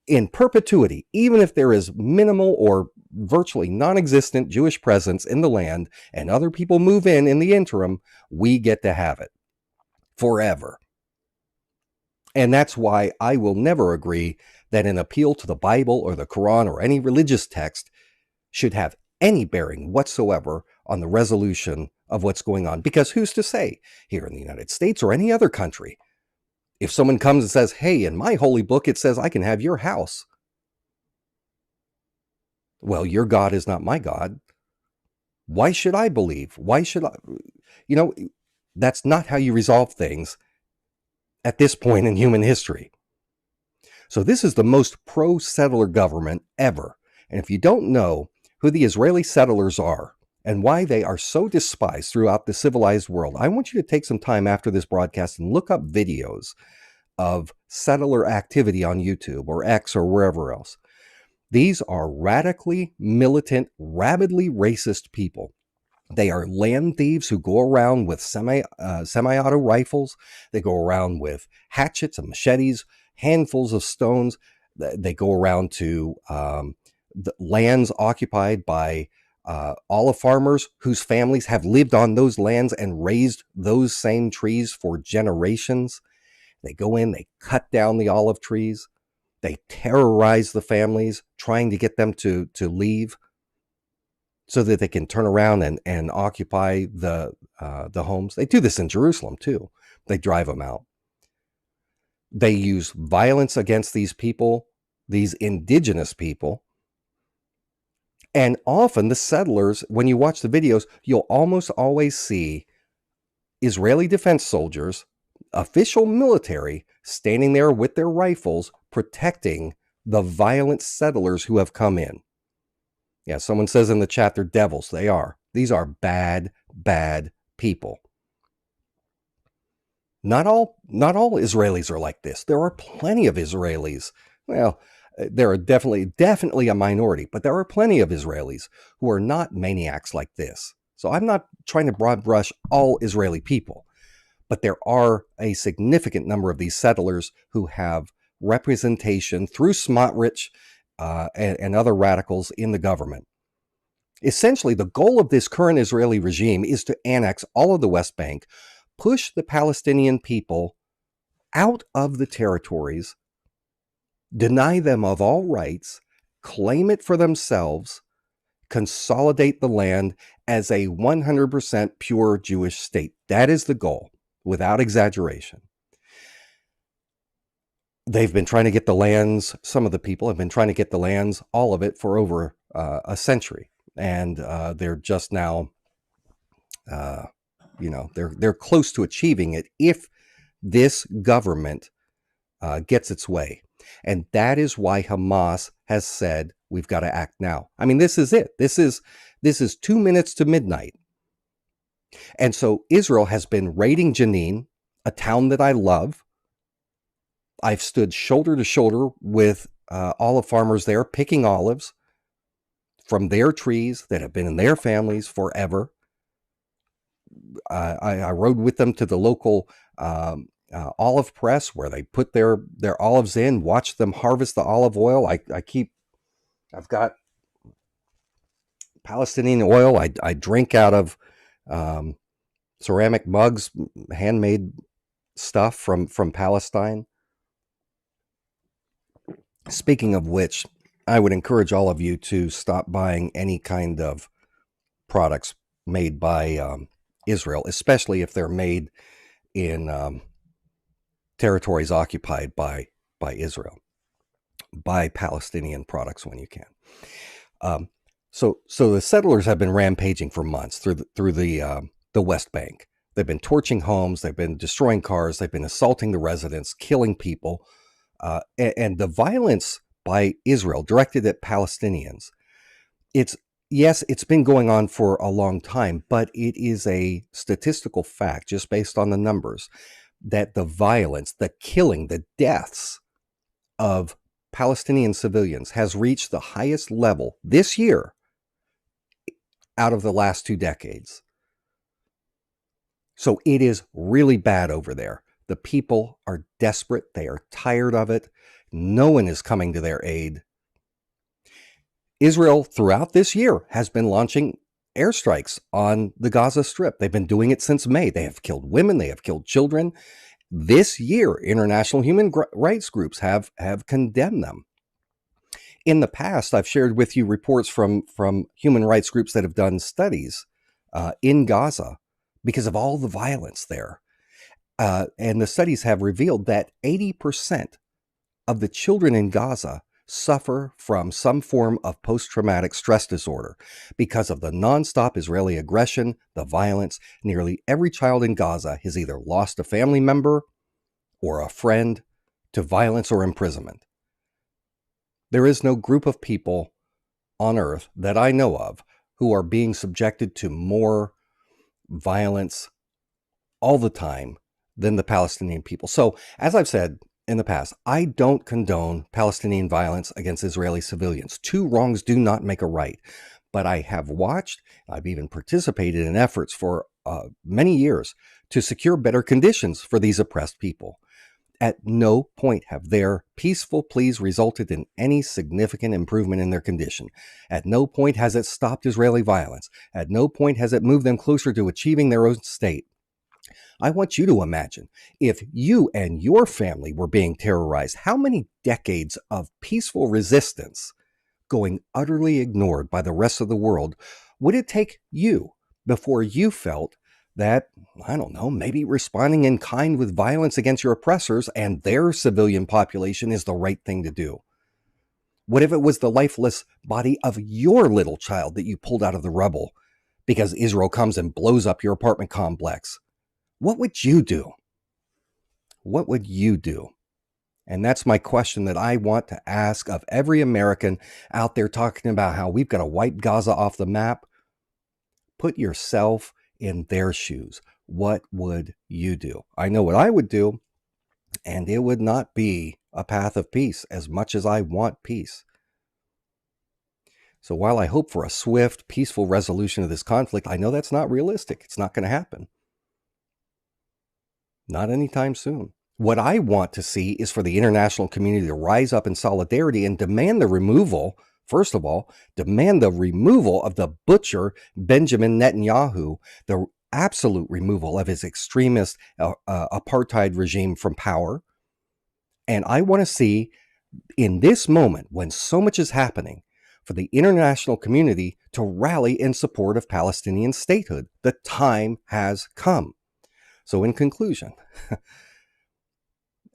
in perpetuity, even if there is minimal or virtually non-existent Jewish presence in the land and other people move in the interim, we get to have it forever. And that's why I will never agree that an appeal to the Bible or the Quran or any religious text should have any bearing whatsoever on the resolution of what's going on. Because who's to say here in the United States or any other country, if someone comes and says, hey, in my holy book, it says I can have your house. Well, your God is not my God. Why should I believe? Why should I? That's not how you resolve things at this point in human history. So this is the most pro-settler government ever. And if you don't know who the Israeli settlers are and why they are so despised throughout the civilized world, I want you to take some time after this broadcast and look up videos of settler activity on YouTube or X or wherever else. These are radically militant, rabidly racist people. They are land thieves who go around with semi-auto rifles. They go around with hatchets and machetes, handfuls of stones. They go around to the lands occupied by olive farmers whose families have lived on those lands and raised those same trees for generations. They go in, they cut down the olive trees. They terrorize the families, trying to get them to leave, so that they can turn around and occupy the homes. They do this in Jerusalem too. They drive them out. They use violence against these people, these indigenous people. And often the settlers, when you watch the videos, you'll almost always see Israeli defense soldiers, official military, standing there with their rifles, protecting the violent settlers who have come in. Yeah, someone says in the chat they're devils. They are. These are bad, bad people. Not all Israelis are like this. There are plenty of Israelis. Well, there are definitely a minority, but there are plenty of Israelis who are not maniacs like this. So I'm not trying to broad brush all Israeli people, but there are a significant number of these settlers who have representation through Smotrich and other radicals in the government. Essentially, the goal of this current Israeli regime is to annex all of the West Bank, push the Palestinian people out of the territories, deny them of all rights, claim it for themselves, consolidate the land as a 100% pure Jewish state. That is the goal, without exaggeration. They've been trying to get the lands, some of the people have been trying to get the lands, all of it, for over a century. And they're just now they're close to achieving it if this government gets its way. And that is why Hamas has said we've got to act now. I mean, this is it. This is 2 minutes to midnight. And so Israel has been raiding Jenin, a town that I love. I've stood shoulder to shoulder with olive farmers there, picking olives from their trees that have been in their families forever. I rode with them to the local olive press where they put their olives in, watched them harvest the olive oil. I've got Palestinian oil. I drink out of ceramic mugs, handmade stuff from Palestine. Speaking of which, I would encourage all of you to stop buying any kind of products made by Israel, especially if they're made in territories occupied by Israel. Buy Palestinian products when you can. So the settlers have been rampaging for months through the West Bank. They've been torching homes, they've been destroying cars, they've been assaulting the residents, killing people, and the violence by Israel directed at Palestinians. It's been going on for a long time, but it is a statistical fact, just based on the numbers, that the violence, the killing, the deaths of Palestinian civilians has reached the highest level this year out of the last 2 decades. So it is really bad over there. The people are desperate. They are tired of it. No one is coming to their aid. Israel, throughout this year, has been launching airstrikes on the Gaza Strip. They've been doing it since May. They have killed women. They have killed children. This year, international human rights groups have condemned them. In the past, I've shared with you reports from human rights groups that have done studies in Gaza because of all the violence there. And the studies have revealed that 80% of the children in Gaza suffer from some form of post-traumatic stress disorder because of the nonstop Israeli aggression, the violence. Nearly every child in Gaza has either lost a family member or a friend to violence or imprisonment. There is no group of people on earth that I know of who are being subjected to more violence all the time than the Palestinian people. So, as I've said in the past, I don't condone Palestinian violence against Israeli civilians. 2 wrongs do not make a right. But I have watched, I've even participated in efforts for many years to secure better conditions for these oppressed people. At no point have their peaceful pleas resulted in any significant improvement in their condition. At no point has it stopped Israeli violence. At no point has it moved them closer to achieving their own state. I want you to imagine if you and your family were being terrorized, how many decades of peaceful resistance going utterly ignored by the rest of the world would it take you before you felt that, I don't know, maybe responding in kind with violence against your oppressors and their civilian population is the right thing to do? What if it was the lifeless body of your little child that you pulled out of the rubble because Israel comes and blows up your apartment complex? What would you do? What would you do? And that's my question that I want to ask of every American out there talking about how we've got to wipe Gaza off the map. Put yourself in their shoes. What would you do? I know what I would do, and it would not be a path of peace as much as I want peace. So while I hope for a swift, peaceful resolution of this conflict, I know that's not realistic. It's not going to happen. Not anytime soon. What I want to see is for the international community to rise up in solidarity and demand the removal, first of all, demand the removal of the butcher Benjamin Netanyahu, the absolute removal of his extremist apartheid regime from power. And I want to see, in this moment when so much is happening, for the international community to rally in support of Palestinian statehood. The time has come. So in conclusion,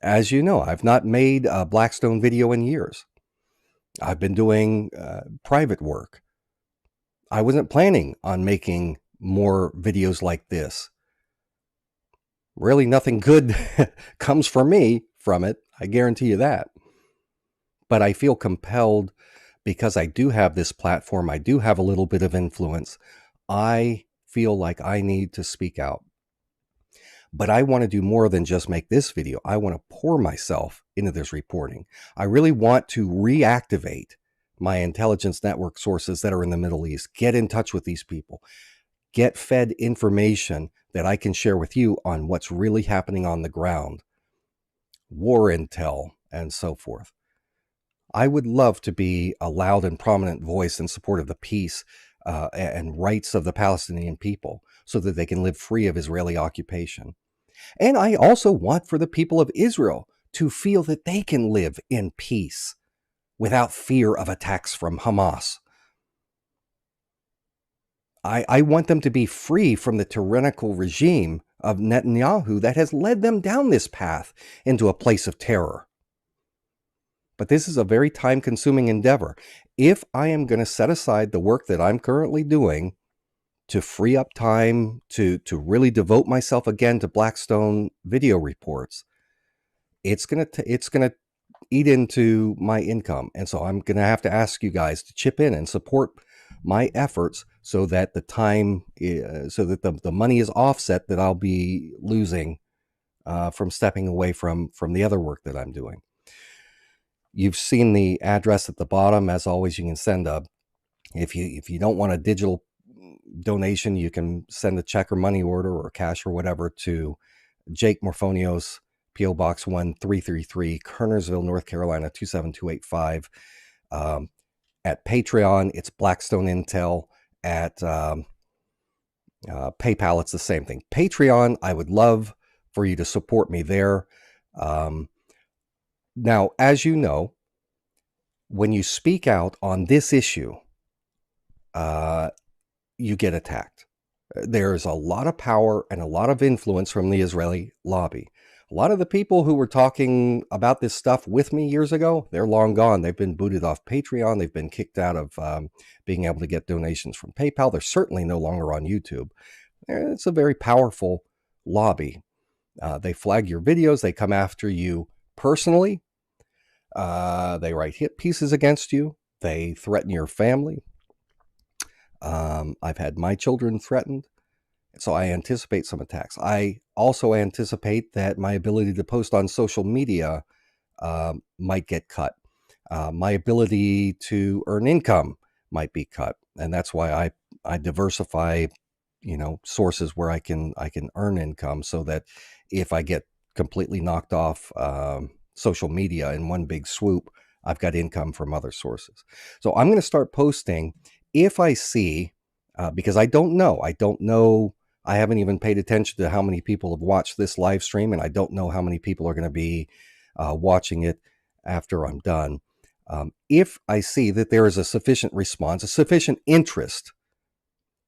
as you know, I've not made a Blackstone video in years. I've been doing private work. I wasn't planning on making more videos like this. Really nothing good comes for me from it. I guarantee you that. But I feel compelled because I do have this platform. I do have a little bit of influence. I feel like I need to speak out. But I want to do more than just make this video. I want to pour myself into this reporting. I really want to reactivate my intelligence network sources that are in the Middle East. Get in touch with these people. Get fed information that I can share with you on what's really happening on the ground, war intel, and so forth. I would love to be a loud and prominent voice in support of the peace and rights of the Palestinian people so that they can live free of Israeli occupation. And I also want for the people of Israel to feel that they can live in peace without fear of attacks from Hamas. I want them to be free from the tyrannical regime of Netanyahu that has led them down this path into a place of terror. But this is a very time-consuming endeavor. If I am going to set aside the work that I'm currently doing to free up time to really devote myself again to Blackstone video reports, it's going to eat into my income. And so I'm going to have to ask you guys to chip in and support my efforts so that the time, so that the money is offset that I'll be losing from stepping away from the other work that I'm doing. You've seen the address at the bottom. As always, you can send if you don't want a digital donation, you can send a check or money order or cash or whatever to Jake Morphonios, P.O. Box 1333, Kernersville, North Carolina 27285. At Patreon, it's Blackstone Intel. At PayPal, it's the same thing. Patreon, I would love for you to support me there. Now, as you know, when you speak out on this issue, you get attacked. There's a lot of power and a lot of influence from the Israeli lobby. A lot of the people who were talking about this stuff with me years ago, they're long gone. They've been booted off Patreon. They've been kicked out of being able to get donations from PayPal. They're certainly no longer on YouTube. It's a very powerful lobby. They flag your videos. They come after you personally. They write hit pieces against you. They threaten your family. I've had my children threatened. So I anticipate some attacks. I also anticipate that my ability to post on social media might get cut. My ability to earn income might be cut. And that's why I diversify, sources where I can earn income so that if I get completely knocked off social media in one big swoop, I've got income from other sources. So I'm going to start posting if I see, because I don't know, I haven't even paid attention to how many people have watched this live stream, and I don't know how many people are going to be watching it after I'm done. If I see that there is a sufficient response, a sufficient interest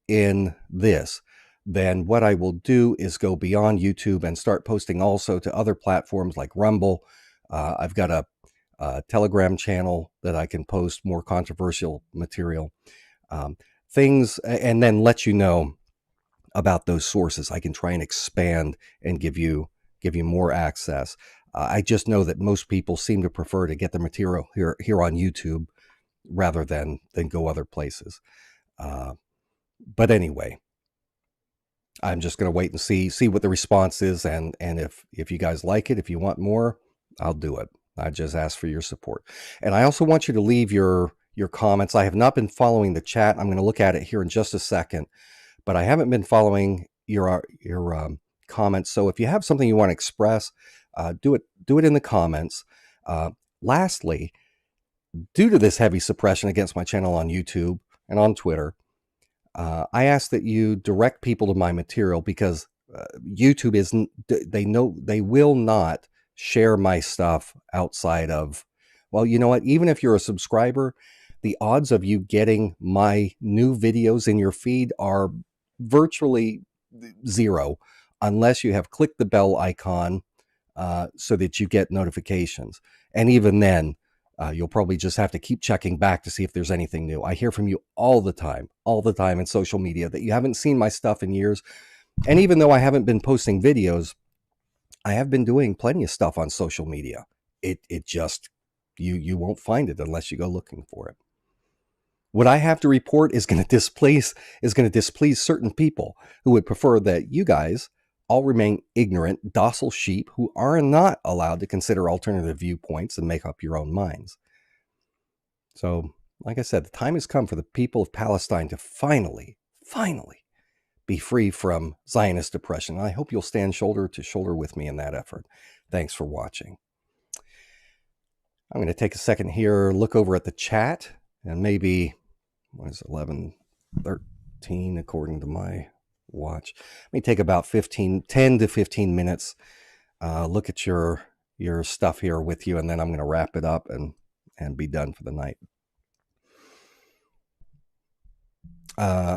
in this, then what I will do is go beyond YouTube and start posting also to other platforms like Rumble. I've got a Telegram channel that I can post more controversial material, things, and then let you know about those sources. I can try and expand and give you more access. I just know that most people seem to prefer to get the material here on YouTube rather than go other places. But anyway, I'm just going to wait and see what the response is, and if you guys like it, if you want more, I'll do it. I just ask for your support. And I also want you to leave your comments. I have not been following the chat. I'm going to look at it here in just a second, but I haven't been following your comments. So if you have something you want to express, do it in the comments. Lastly, due to this heavy suppression against my channel on YouTube and on Twitter, I ask that you direct people to my material, because YouTube isn't, they will not share my stuff outside of, well, you know what, even if you're a subscriber, the odds of you getting my new videos in your feed are virtually zero unless you have clicked the bell icon so that you get notifications. And even then, You'll probably just have to keep checking back to see if there's anything new. I hear from you all the time in social media that you haven't seen my stuff in years. And even though I haven't been posting videos, I have been doing plenty of stuff on social media. It just, you won't find it unless you go looking for it. What I have to report is going to displease certain people who would prefer that you guys all remain ignorant, docile sheep who are not allowed to consider alternative viewpoints and make up your own minds. So, like I said, the time has come for the people of Palestine to finally be free from Zionist oppression. And I hope you'll stand shoulder to shoulder with me in that effort. Thanks for watching. I'm going to take a second here, look over at the chat, and maybe, what is it, 11:13 according to my watch. Let me take about 10 to 15 minutes, look at your stuff here with you, and then I'm going to wrap it up and be done for the night.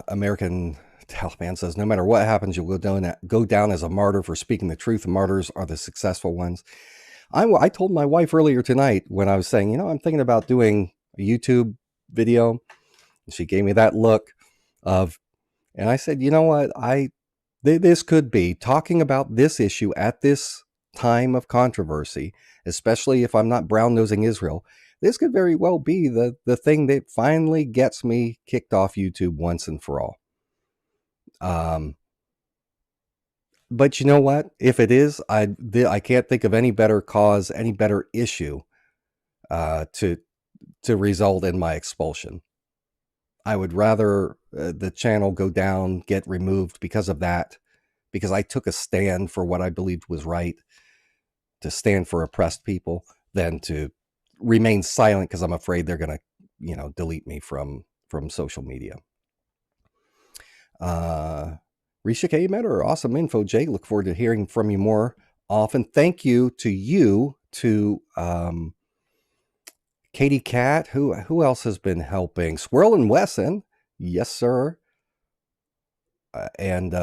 American Taliban says, no matter what happens, you'll go down as a martyr for speaking the truth. The martyrs are the successful ones. I told my wife earlier tonight when I was saying, I'm thinking about doing a YouTube video. And she gave me that look and I said, you know what? This could be talking about this issue at this time of controversy, especially if I'm not brown-nosing Israel. This could very well be the thing that finally gets me kicked off YouTube once and for all. But you know what? If it is, I can't think of any better cause, any better issue to result in my expulsion. I would rather the channel go down, get removed because of that, because I took a stand for what I believed was right, to stand for oppressed people, than to remain silent because I'm afraid they're going to, delete me from social media. Risha K. Metter, awesome info, Jay. Look forward to hearing from you more often. Thank you to Katie Cat. Who else has been helping? Squirrel and Wesson. Yes, sir. And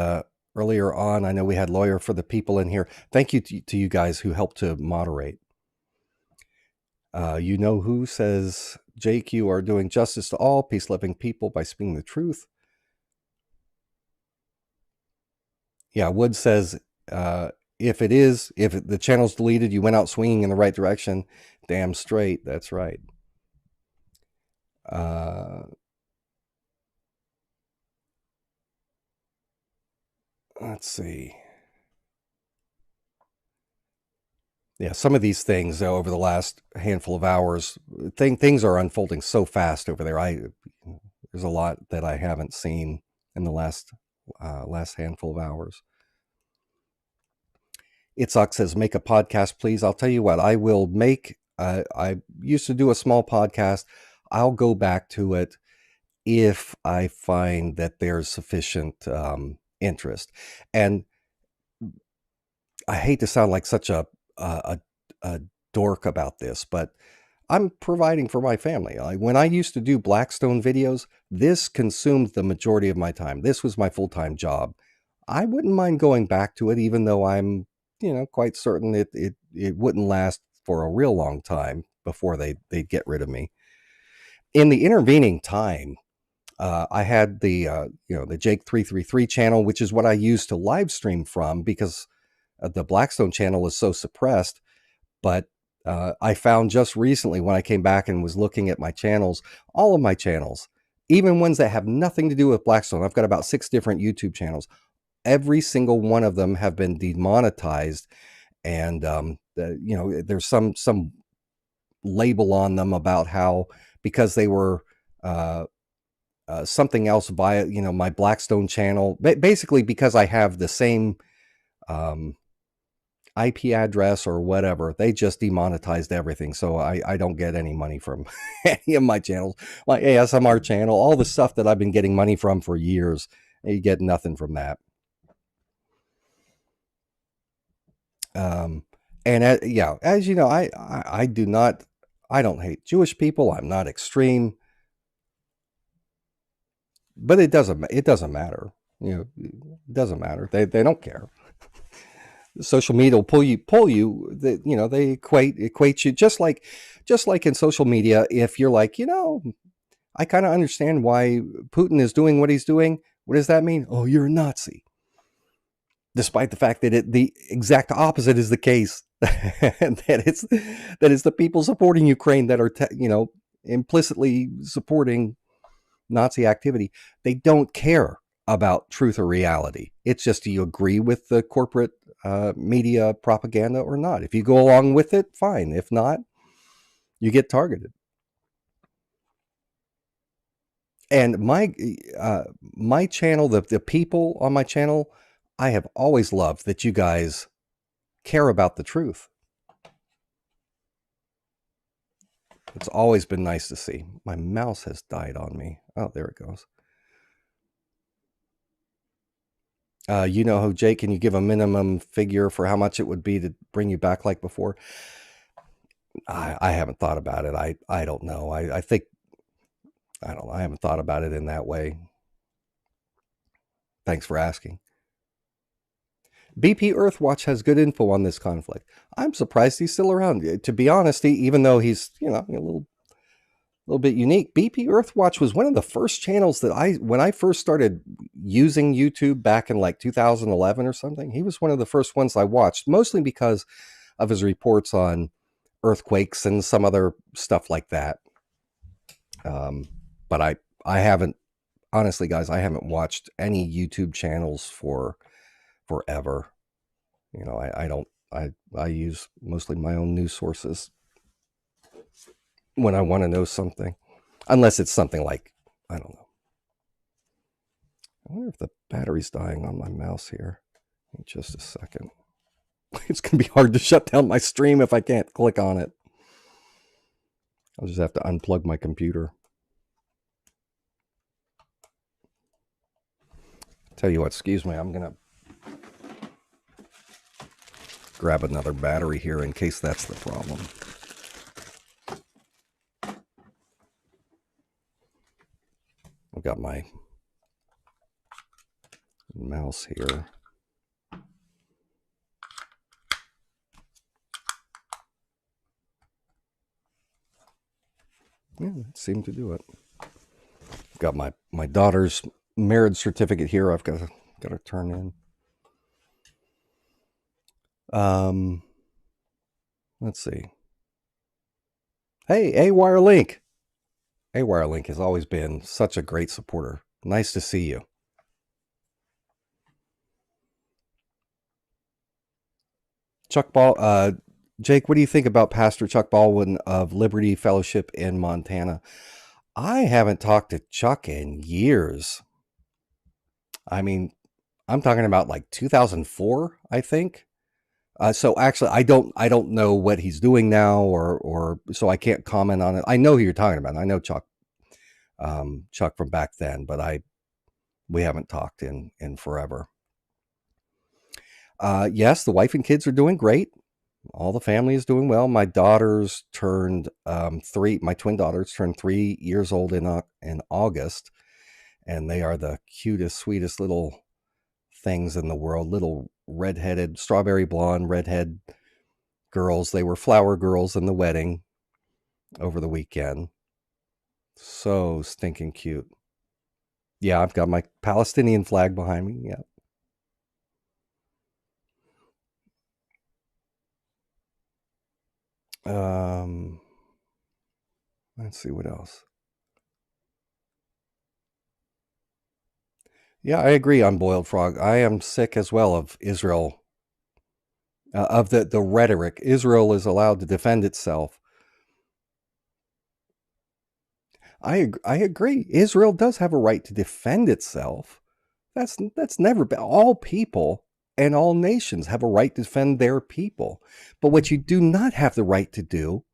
earlier on, I know we had Lawyer for the People in here. Thank you to you guys who helped to moderate. You know who says, JQ are doing justice to all peace-loving people by speaking the truth. Yeah, Wood says, if the channel's deleted, you went out swinging in the right direction. Damn straight. That's right. Let's see. Yeah, some of these things over the last handful of hours, things are unfolding so fast over there. There's a lot that I haven't seen in the last handful of hours. Itzhak says, make a podcast, please. I'll tell you what, I will make, I used to do a small podcast. I'll go back to it if I find that there's sufficient interest. And I hate to sound like such a dork about this, but I'm providing for my family. When I used to do Blackstone videos, this consumed the majority of my time. This was my full-time job. I wouldn't mind going back to it, even though I'm, quite certain it wouldn't last for a real long time before they'd get rid of me. In the intervening time, I had the Jake 333 channel, which is what I used to live stream from, because the Blackstone channel is so suppressed. But I found just recently, when I came back and was looking at my channels, all of my channels, even ones that have nothing to do with Blackstone, I've got about 6 different YouTube channels. Every single one of them have been demonetized, and there's some label on them about how, because they were something else via my Blackstone channel, basically because I have the same IP address or whatever, they just demonetized everything. So I don't get any money from any of my channels, like ASMR channel, all the stuff that I've been getting money from for years. You get nothing from that. And as you know, I don't hate Jewish people. I'm not extreme, but it doesn't matter. It doesn't matter. They don't care. Social media will pull you. They equate you, just like Just like in social media, if you're like, I kind of understand why Putin is doing what he's doing. What does that mean? Oh, you're a Nazi. Despite the fact that the exact opposite is the case, and that it's the people supporting Ukraine that are, implicitly supporting Nazi activity. They don't care about truth or reality. It's just, do you agree with the corporate media propaganda or not? If you go along with it, fine. If not, you get targeted. And my channel, the people on my channel, I have always loved that you guys care about the truth. It's always been nice to see. My mouse has died on me. Oh, there it goes. Jake, can you give a minimum figure for how much it would be to bring you back like before? I haven't thought about it. I don't know. I think, I don't know. I haven't thought about it in that way. Thanks for asking. BP Earthwatch has good info on this conflict. I'm surprised he's still around. To be honest, even though he's, a little bit unique, BP Earthwatch was one of the first channels that when I first started using YouTube back in like 2011 or something, he was one of the first ones I watched, mostly because of his reports on earthquakes and some other stuff like that. But I haven't, honestly, guys, I haven't watched any YouTube channels for forever. I use mostly my own news sources when I want to know something, unless it's something like, I don't know. I wonder if the battery's dying on my mouse here. In just a second. It's going to be hard to shut down my stream if I can't click on it. I'll just have to unplug my computer. Tell you what, excuse me, I'm going to grab another battery here in case that's the problem. I've got my mouse here. Yeah, that seemed to do it. I've got my daughter's marriage certificate here. I've got to turn in. Let's see. Hey, AWireLink. AWireLink has always been such a great supporter. Nice to see you. Chuck Jake, what do you think about Pastor Chuck Baldwin of Liberty Fellowship in Montana? I haven't talked to Chuck in years. I mean, I'm talking about like 2004, I think. So actually, I don't know what he's doing now, or so I can't comment on it. I know who you're talking about. I know Chuck from back then, but we haven't talked in forever. Yes, the wife and kids are doing great. All the family is doing well. My daughters turned 3. My twin daughters turned 3 years old in August, and they are the cutest, sweetest little things in the world. Little redheaded, strawberry blonde, redhead girls. They were flower girls in the wedding over the weekend. So stinking cute. Yeah, I've got my Palestinian flag behind me. Yeah. Let's see what else. Yeah, I agree on Boiled Frog. I am sick as well of Israel, of the rhetoric. Israel is allowed to defend itself. I agree. Israel does have a right to defend itself. That's never been. All people and all nations have a right to defend their people. But what you do not have the right to do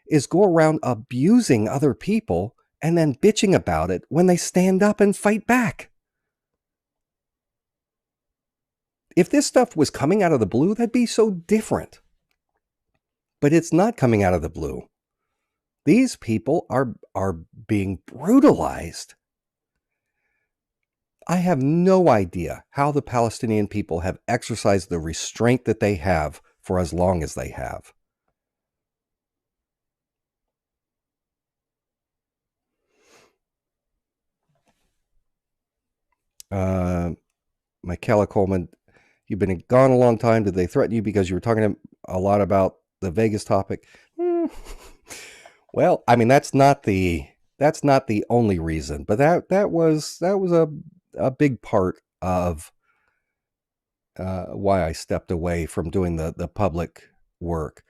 is go around abusing other people and then bitching about it when they stand up and fight back. If this stuff was coming out of the blue, that'd be so different. But it's not coming out of the blue. These people are being brutalized. I have no idea how the Palestinian people have exercised the restraint that they have for as long as they have. Michaela Coleman, you've been gone a long time. Did they threaten you because you were talking a lot about the Vegas topic? Well, I mean that's not the only reason, but that was a big part of why I stepped away from doing the public work,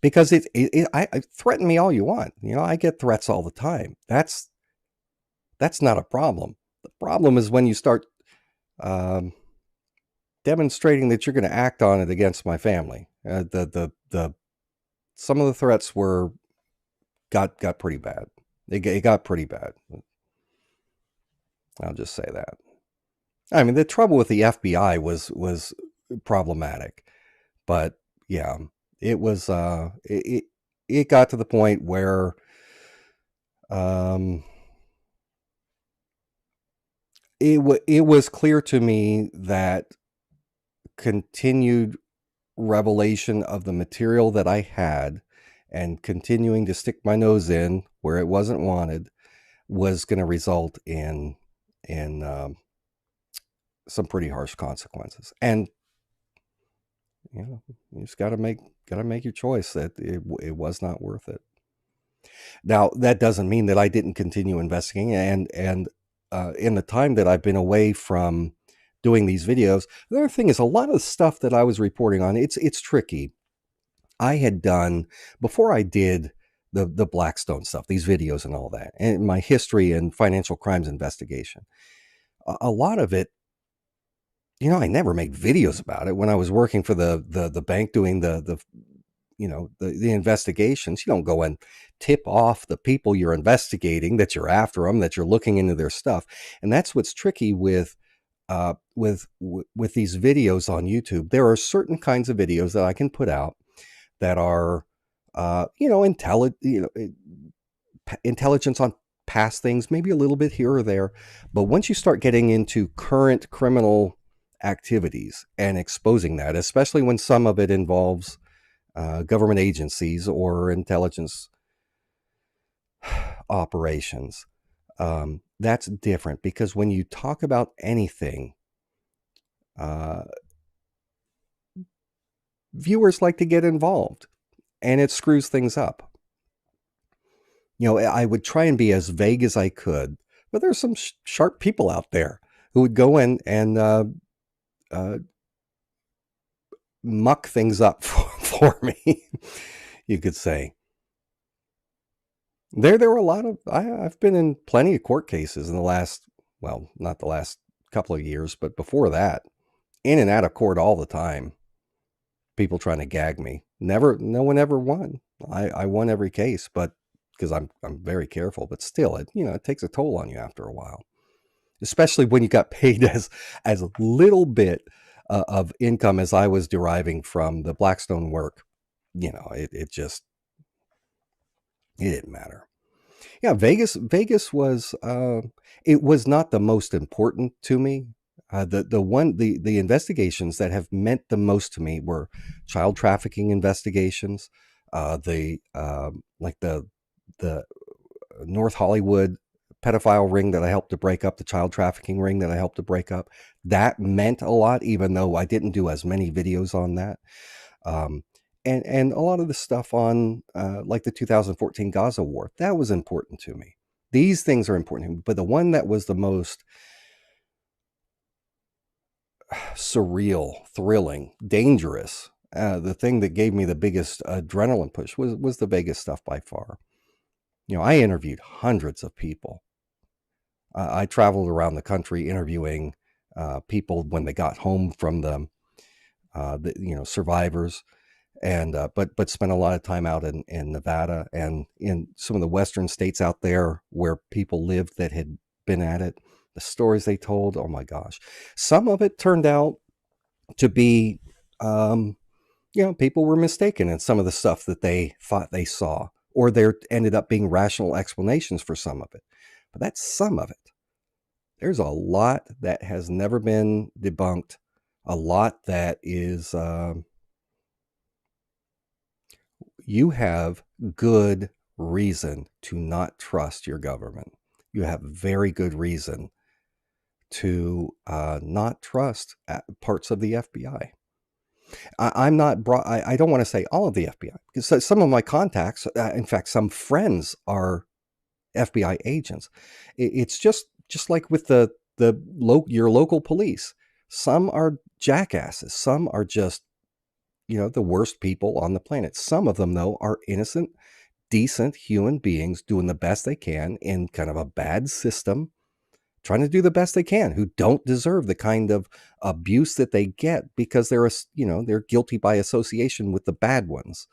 because I threaten me all you want. You know, I get threats all the time. That's not a problem. The problem is when you start um, demonstrating that you're going to act on it against my family. The some of the threats got pretty bad. It got pretty bad. I'll just say that. I mean, the trouble with the FBI was problematic, but yeah, it was it got to the point where um, it was clear to me that continued revelation of the material that I had and continuing to stick my nose in where it wasn't wanted was going to result in some pretty harsh consequences. And you know, you just got to make your choice that it was not worth it. Now, that doesn't mean that I didn't continue investigating, and in the time that I've been away from doing these videos, the other thing is a lot of the stuff that I was reporting on, it's tricky. I had done, before I did the Blackstone stuff, these videos and all that, and my history and financial crimes investigation, a lot of it, you know, I never made videos about it when I was working for the bank doing the you know, the investigations. You don't go and tip off the people you're investigating that you're after them, that you're looking into their stuff. And that's what's tricky with these videos on YouTube. There are certain kinds of videos that I can put out that are you know, intelligence on past things, maybe a little bit here or there. But once you start getting into current criminal activities and exposing that, especially when some of it involves government agencies or intelligence operations, that's different, because when you talk about anything, uh, viewers like to get involved, and it screws things up. You know, I would try and be as vague as I could, but there's some sharp people out there who would go in and uh, muck things up for me, you could say. There were a lot of, I've been in plenty of court cases in the last, well, not the last couple of years, but before that, in and out of court all the time. People trying to gag me. No one ever won. I won every case, but because I'm very careful, but still, it takes a toll on you after a while, especially when you got paid as little bit of income as I was deriving from the Blackstone work. You know, it didn't matter. Yeah, Vegas was it was not the most important to me. The investigations that have meant the most to me were child trafficking investigations, the like the North Hollywood pedophile ring that I helped to break up, the child trafficking ring that I helped to break up. That meant a lot, even though I didn't do as many videos on that. Um, and a lot of the stuff on like the 2014 Gaza war, that was important to me. These things are important to me, but the one that was the most surreal, thrilling, dangerous, the thing that gave me the biggest adrenaline push was the Vegas stuff by far. You know, I interviewed hundreds of people. I traveled around the country interviewing people when they got home from the survivors, and but spent a lot of time out in Nevada and in some of the western states out there where people lived that had been at it. The stories they told, oh my gosh, some of it turned out to be, people were mistaken in some of the stuff that they thought they saw, or there ended up being rational explanations for some of it. But that's some of it. There's a lot that has never been debunked, a lot that is, you have good reason to not trust your government. You have very good reason to not trust parts of the FBI. I'm not brought. I don't want to say all of the FBI because some of my contacts, in fact, some friends are FBI agents. It's just like with your local police. Some are jackasses. Some are just the worst people on the planet. Some of them though are innocent, decent human beings doing the best they can in kind of a bad system, trying to do the best they can, who don't deserve the kind of abuse that they get because they're guilty by association with the bad ones.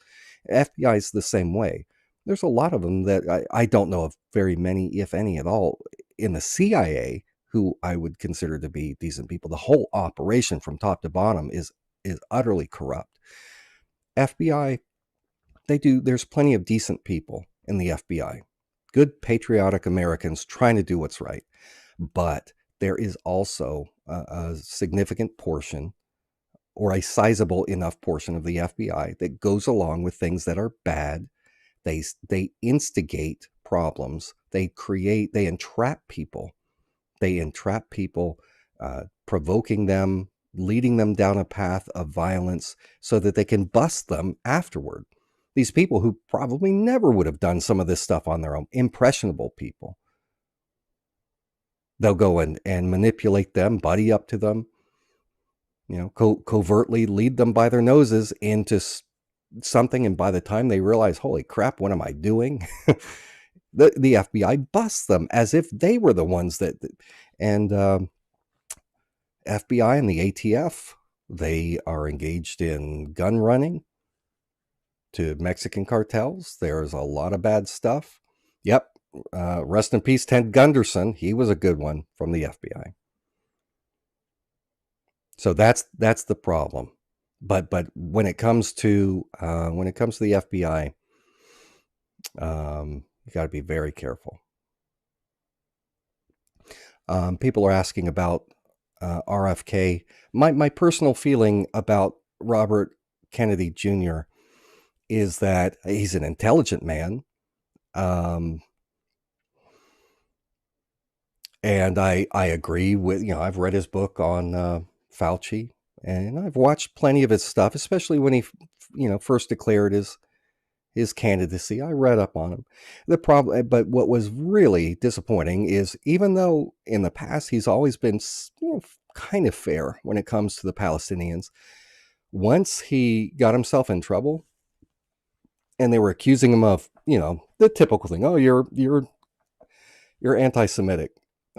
FBI is the same way. There's a lot of them that I don't know of very many, if any at all, in the CIA who I would consider to be decent people. The whole operation from top to bottom is utterly corrupt. FBI, there's plenty of decent people in the FBI, good patriotic Americans trying to do what's right. But there is also a significant portion or a sizable enough portion of the FBI that goes along with things that are bad. They instigate problems. They entrap people. Provoking them, leading them down a path of violence so that they can bust them afterward. These people who probably never would have done some of this stuff on their own, impressionable people. They'll go and manipulate them, buddy up to them, covertly lead them by their noses into something. And by the time they realize, holy crap, what am I doing? the FBI busts them as if they were the ones and FBI and the ATF, they are engaged in gun running to Mexican cartels. There's a lot of bad stuff. Yep. Rest in peace, Ted Gunderson. He was a good one from the FBI. So that's the problem. But when it comes to the FBI, you got to be very careful. People are asking about RFK. My personal feeling about Robert Kennedy Jr. is that he's an intelligent man. And I agree with, I've read his book on Fauci, and I've watched plenty of his stuff, especially when he, first declared his candidacy. I read up on him. But what was really disappointing is, even though in the past he's always been kind of fair when it comes to the Palestinians, once he got himself in trouble and they were accusing him of, the typical thing, oh, you're anti-Semitic.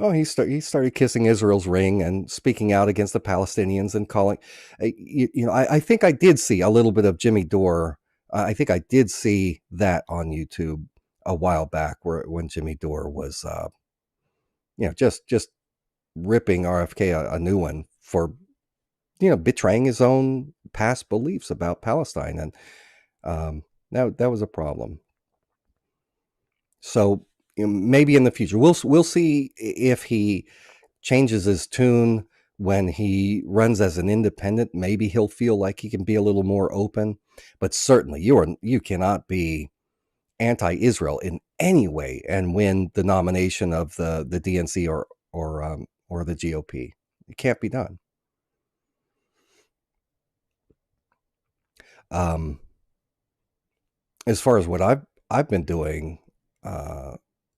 Oh, he started kissing Israel's ring and speaking out against the Palestinians and calling, I think I did see a little bit of Jimmy Dore. I think I did see that on YouTube a while back, when Jimmy Dore was, just ripping RFK a new one for, betraying his own past beliefs about Palestine, and that was a problem. So maybe in the future we'll see if he changes his tune when he runs as an independent. Maybe he'll feel like he can be a little more open, but certainly you cannot be anti-Israel in any way and win the nomination of the DNC or the GOP. It can't be done. As far as what I've been doing,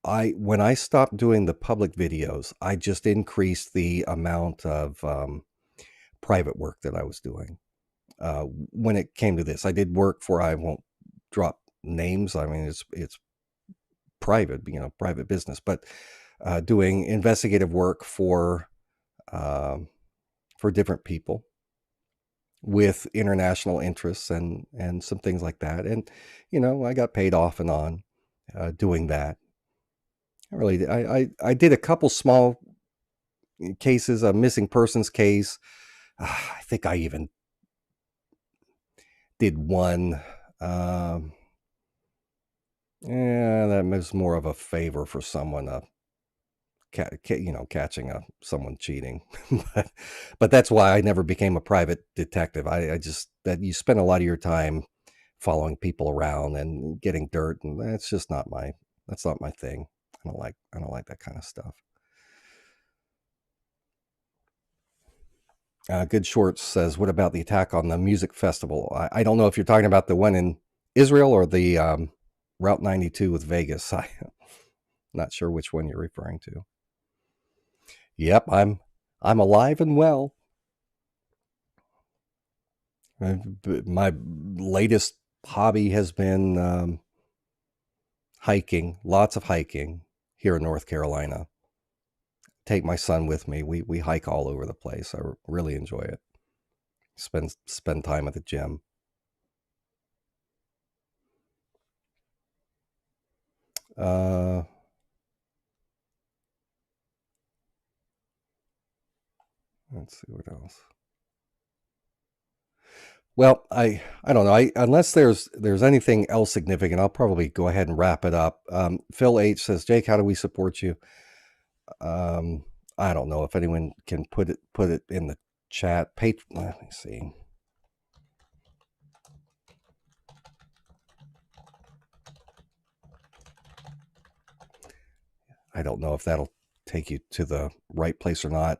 when I stopped doing the public videos, I just increased the amount of private work that I was doing. When it came to this, I did work for, I won't drop names. I mean, it's private, private business, but doing investigative work for different people with international interests and some things like that. And, I got paid off and on doing that. I did a couple small cases, a missing persons case. I think I even did one. That was more of a favor for someone, catching someone cheating. but that's why I never became a private detective. I just, that you spend a lot of your time following people around and getting dirt, and that's not my thing. I don't like that kind of stuff. Good Shorts says, what about the attack on the music festival? I don't know if you're talking about the one in Israel or the Route 92 with Vegas. I'm not sure which one you're referring to. Yep, I'm alive and well. My latest hobby has been hiking, lots of hiking here in North Carolina. Take my son with me. We hike all over the place. I really enjoy it. Spend time at the gym. Let's see what else. Well, I don't know. Unless there's anything else significant, I'll probably go ahead and wrap it up. Phil H says, Jake, how do we support you? I don't know if anyone can put it in the chat. Let me see. I don't know if that'll take you to the right place or not.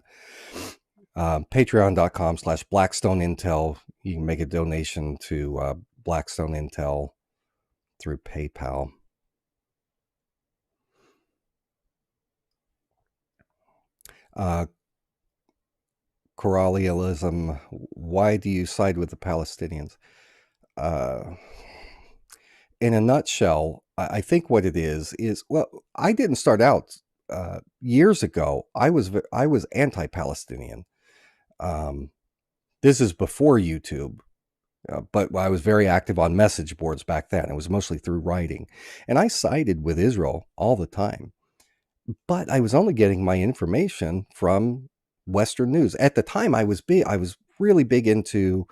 Patreon.com/Blackstone Intel. You can make a donation to Blackstone Intel through PayPal. Coralialism. Why do you side with the Palestinians? In a nutshell, I think what it is well, I didn't start out years ago. I was anti-Palestinian. This is before YouTube, but I was very active on message boards back then. It was mostly through writing, and I sided with Israel all the time. But I was only getting my information from Western news. At the time, I was really big into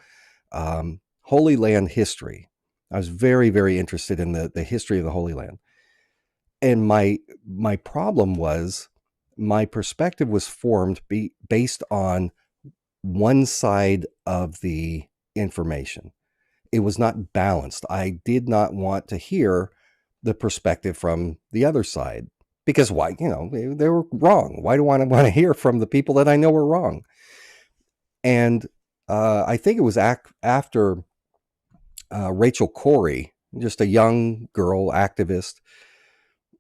Holy Land history. I was very, very interested in the history of the Holy Land. And my problem was my perspective was formed based on one side of the information. It was not balanced. I did not want to hear the perspective from the other side because why? They were wrong. Why do I want to hear from the people that I know are wrong? And I think it was after Rachel Corrie, just a young girl activist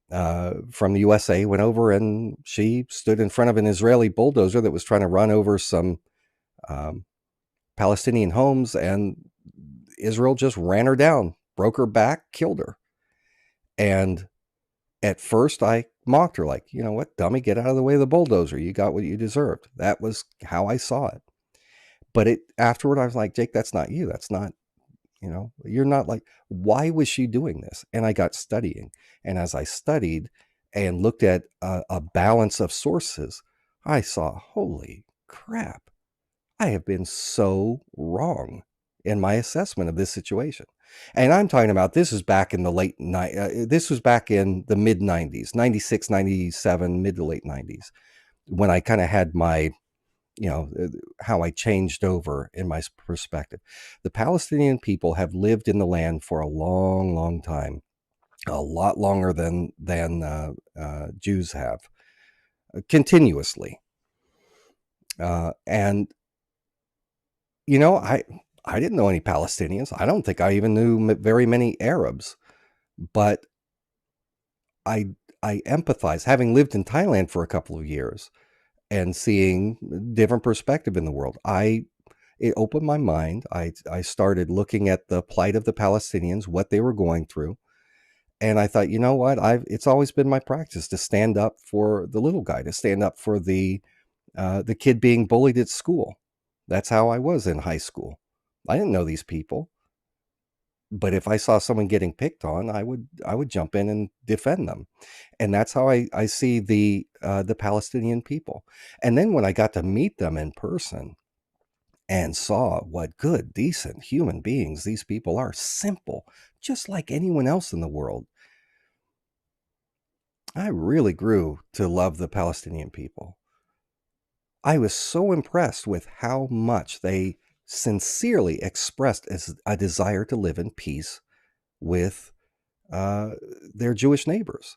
from the USA, went over and she stood in front of an Israeli bulldozer that was trying to run over some Palestinian homes, and Israel just ran her down, broke her back, killed her. And at first I mocked her, like, you know what, dummy, get out of the way of the bulldozer. You got what you deserved. That was how I saw it. But afterward, I was like, Jake, that's not you. That's not, you're not like, why was she doing this? And I got studying. And as I studied and looked at a balance of sources, I saw, holy crap, I have been so wrong in my assessment of this situation. And I'm talking about, this is back in the this was back in the mid 90s, 96, 97, mid to late 90s, when I kind of had my, how I changed over in my perspective. The Palestinian people have lived in the land for a long, long time, a lot longer than Jews have, continuously. And I didn't know any Palestinians. I don't think I even knew very many Arabs, but I empathize, having lived in Thailand for a couple of years and seeing different perspective in the world. It opened my mind. I started looking at the plight of the Palestinians, what they were going through. And I thought, you know what? It's always been my practice to stand up for the little guy, to stand up for the kid being bullied at school. That's how I was in high school. I didn't know these people, but if I saw someone getting picked on, I would jump in and defend them. And that's how I see the Palestinian people. And then when I got to meet them in person and saw what good, decent human beings these people are, simple, just like anyone else in the world, I really grew to love the Palestinian people. I was so impressed with how much they sincerely expressed as a desire to live in peace with their Jewish neighbors,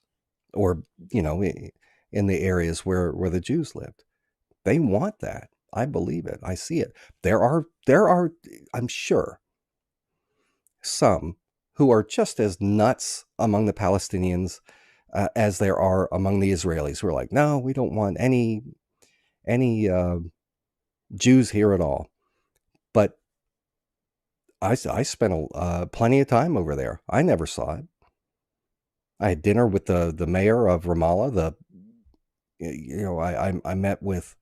or in the areas where the Jews lived. They want that. I believe it. I see it. There are, I'm sure, some who are just as nuts among the Palestinians as there are among the Israelis, who are like, no, we don't want any Jews here at all. But I spent plenty of time over there. I never saw it. I had dinner with the mayor of Ramallah. I met with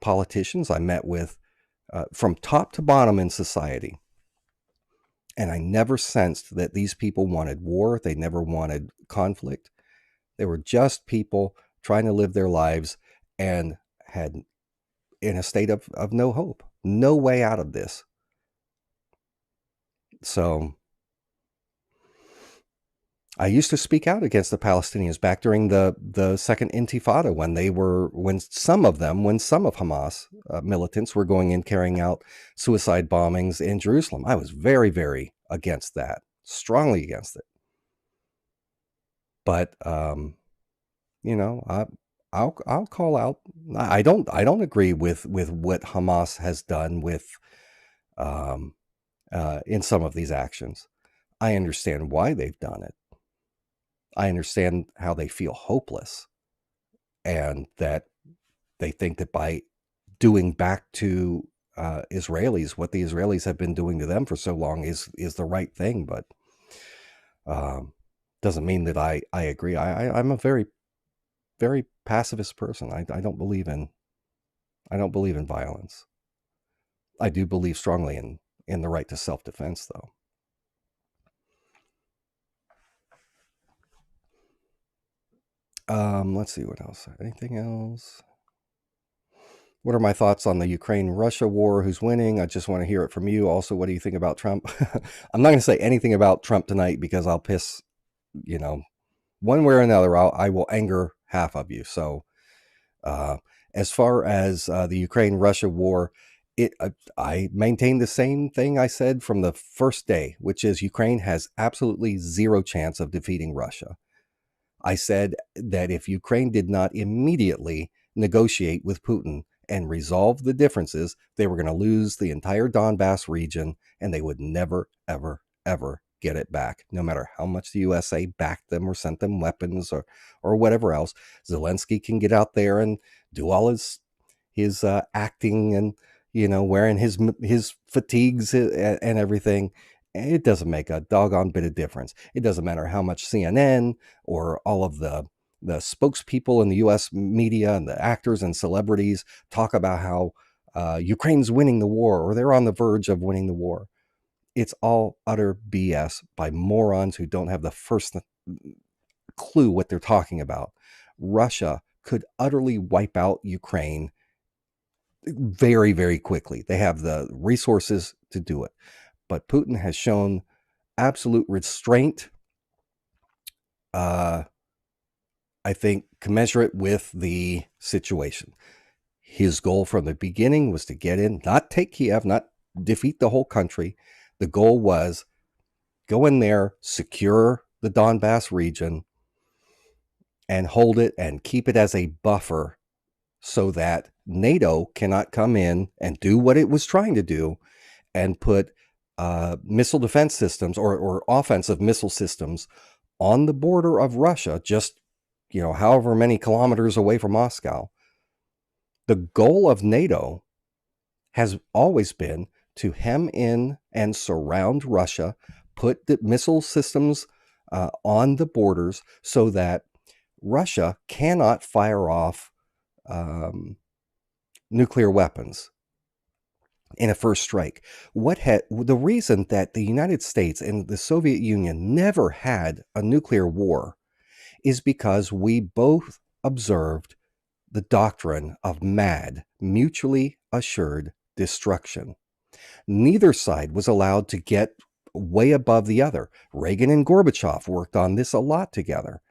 politicians. I met with from top to bottom in society. And I never sensed that these people wanted war. They never wanted conflict. They were just people trying to live their lives and had in a state of no hope, no way out of this. So I used to speak out against the Palestinians back during the second Intifada when some of Hamas militants were going in carrying out suicide bombings in Jerusalem. I was very, very against that, strongly against it. But I'll call out. I don't agree with what Hamas has done with in some of these actions. I understand why they've done it. I understand how they feel hopeless, and that they think that by doing back to Israelis what the Israelis have been doing to them for so long is the right thing. But doesn't mean that I agree. I'm a very, very pacifist person. I don't believe in violence. I do believe strongly in the right to self-defense, though. Let's see what else. Anything else? What are my thoughts on the Ukraine-Russia war? Who's winning? I just want to hear it from you. Also, what do you think about Trump? I'm not going to say anything about Trump tonight because I'll piss, one way or another. I will anger half of you. So, as far as the Ukraine-Russia war, I maintain the same thing I said from the first day, which is Ukraine has absolutely zero chance of defeating Russia. I said that if Ukraine did not immediately negotiate with Putin and resolve the differences, they were going to lose the entire Donbass region, and they would never, ever, ever get it back, no matter how much the USA backed them or sent them weapons or whatever else. Zelensky can get out there and do all his acting and wearing his fatigues and everything. It doesn't make a doggone bit of difference. It doesn't matter how much CNN or all of the spokespeople in the U.S. media and the actors and celebrities talk about how Ukraine's winning the war or they're on the verge of winning the war. It's all utter BS by morons who don't have the first clue what they're talking about. Russia could utterly wipe out Ukraine very, very quickly. They have the resources to do it. But Putin has shown absolute restraint, I think, commensurate with the situation. His goal from the beginning was to get in, not take Kiev, not defeat the whole country. The goal was go in there, secure the Donbass region, and hold it and keep it as a buffer so that NATO cannot come in and do what it was trying to do and put missile defense systems or offensive missile systems on the border of Russia, just, however many kilometers away from Moscow. The goal of NATO has always been to hem in and surround Russia, put the missile systems on the borders so that Russia cannot fire off nuclear weapons in a first strike. The reason that the United States and the Soviet Union never had a nuclear war is because we both observed the doctrine of MAD, mutually assured destruction. Neither side was allowed to get way above the other. Reagan and Gorbachev worked on this a lot together.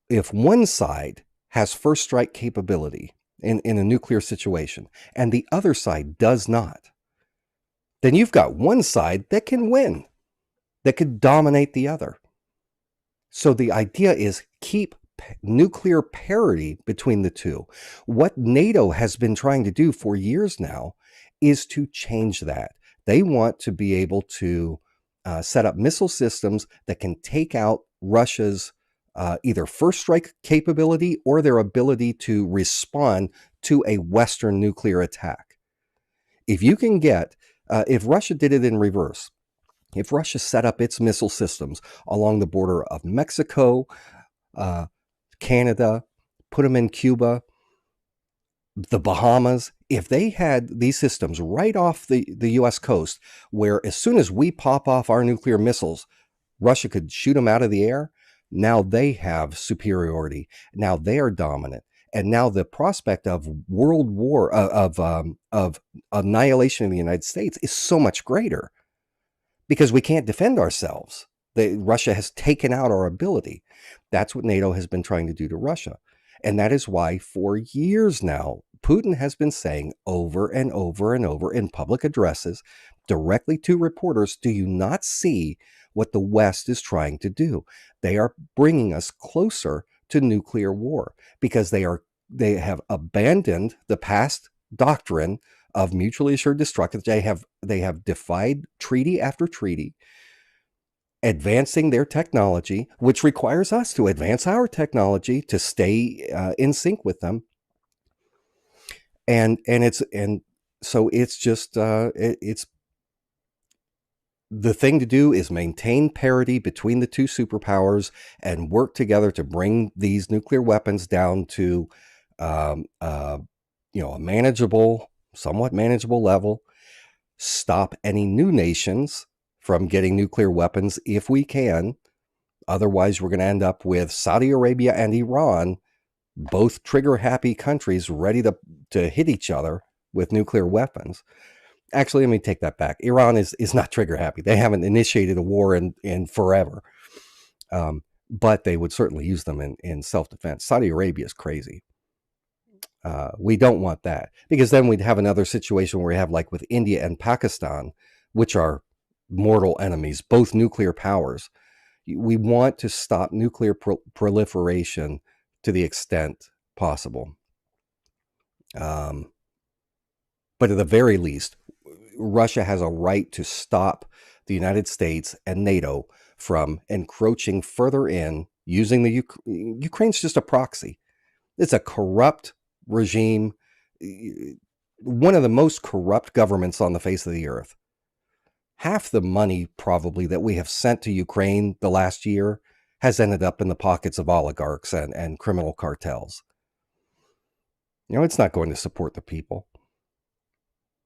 If one side has first strike capability in a nuclear situation and the other side does not, then you've got one side that can win, that could dominate the other. So the idea is keep nuclear parity between the two. What NATO has been trying to do for years now is to change that. They want to be able to set up missile systems that can take out Russia's either first strike capability or their ability to respond to a Western nuclear attack. If you can get, if Russia did it in reverse, if Russia set up its missile systems along the border of Mexico, Canada, put them in Cuba, the Bahamas, if they had these systems right off the US coast, where as soon as we pop off our nuclear missiles, Russia could shoot them out of the air, now they have superiority. Now they are dominant. And now the prospect of world war, of annihilation of the United States is so much greater because we can't defend ourselves. Russia has taken out our ability. That's what NATO has been trying to do to Russia. And that is why for years now, Putin has been saying over and over and over in public addresses directly to reporters, do you not see what the West is trying to do? They are bringing us closer to nuclear war because they have abandoned the past doctrine of mutually assured destruction. They have defied treaty after treaty, advancing their technology, which requires us to advance our technology to stay in sync with them. And so it's just it's the thing to do is maintain parity between the two superpowers and work together to bring these nuclear weapons down to a somewhat manageable level. Stop any new nations from getting nuclear weapons if we can. Otherwise, we're going to end up with Saudi Arabia and Iran, both trigger-happy countries ready to hit each other with nuclear weapons. Actually, let me take that back. Iran is not trigger-happy. They haven't initiated a war in forever. But they would certainly use them in self-defense. Saudi Arabia is crazy. We don't want that because then we'd have another situation where we have like with India and Pakistan, which are mortal enemies, both nuclear powers. We want to stop nuclear proliferation to the extent possible. But at the very least, Russia has a right to stop the United States and NATO from encroaching further in using the Ukraine's just a proxy. It's a corrupt regime, one of the most corrupt governments on the face of the earth. Half the money probably that we have sent to Ukraine the last year has ended up in the pockets of oligarchs and criminal cartels. It's not going to support the people.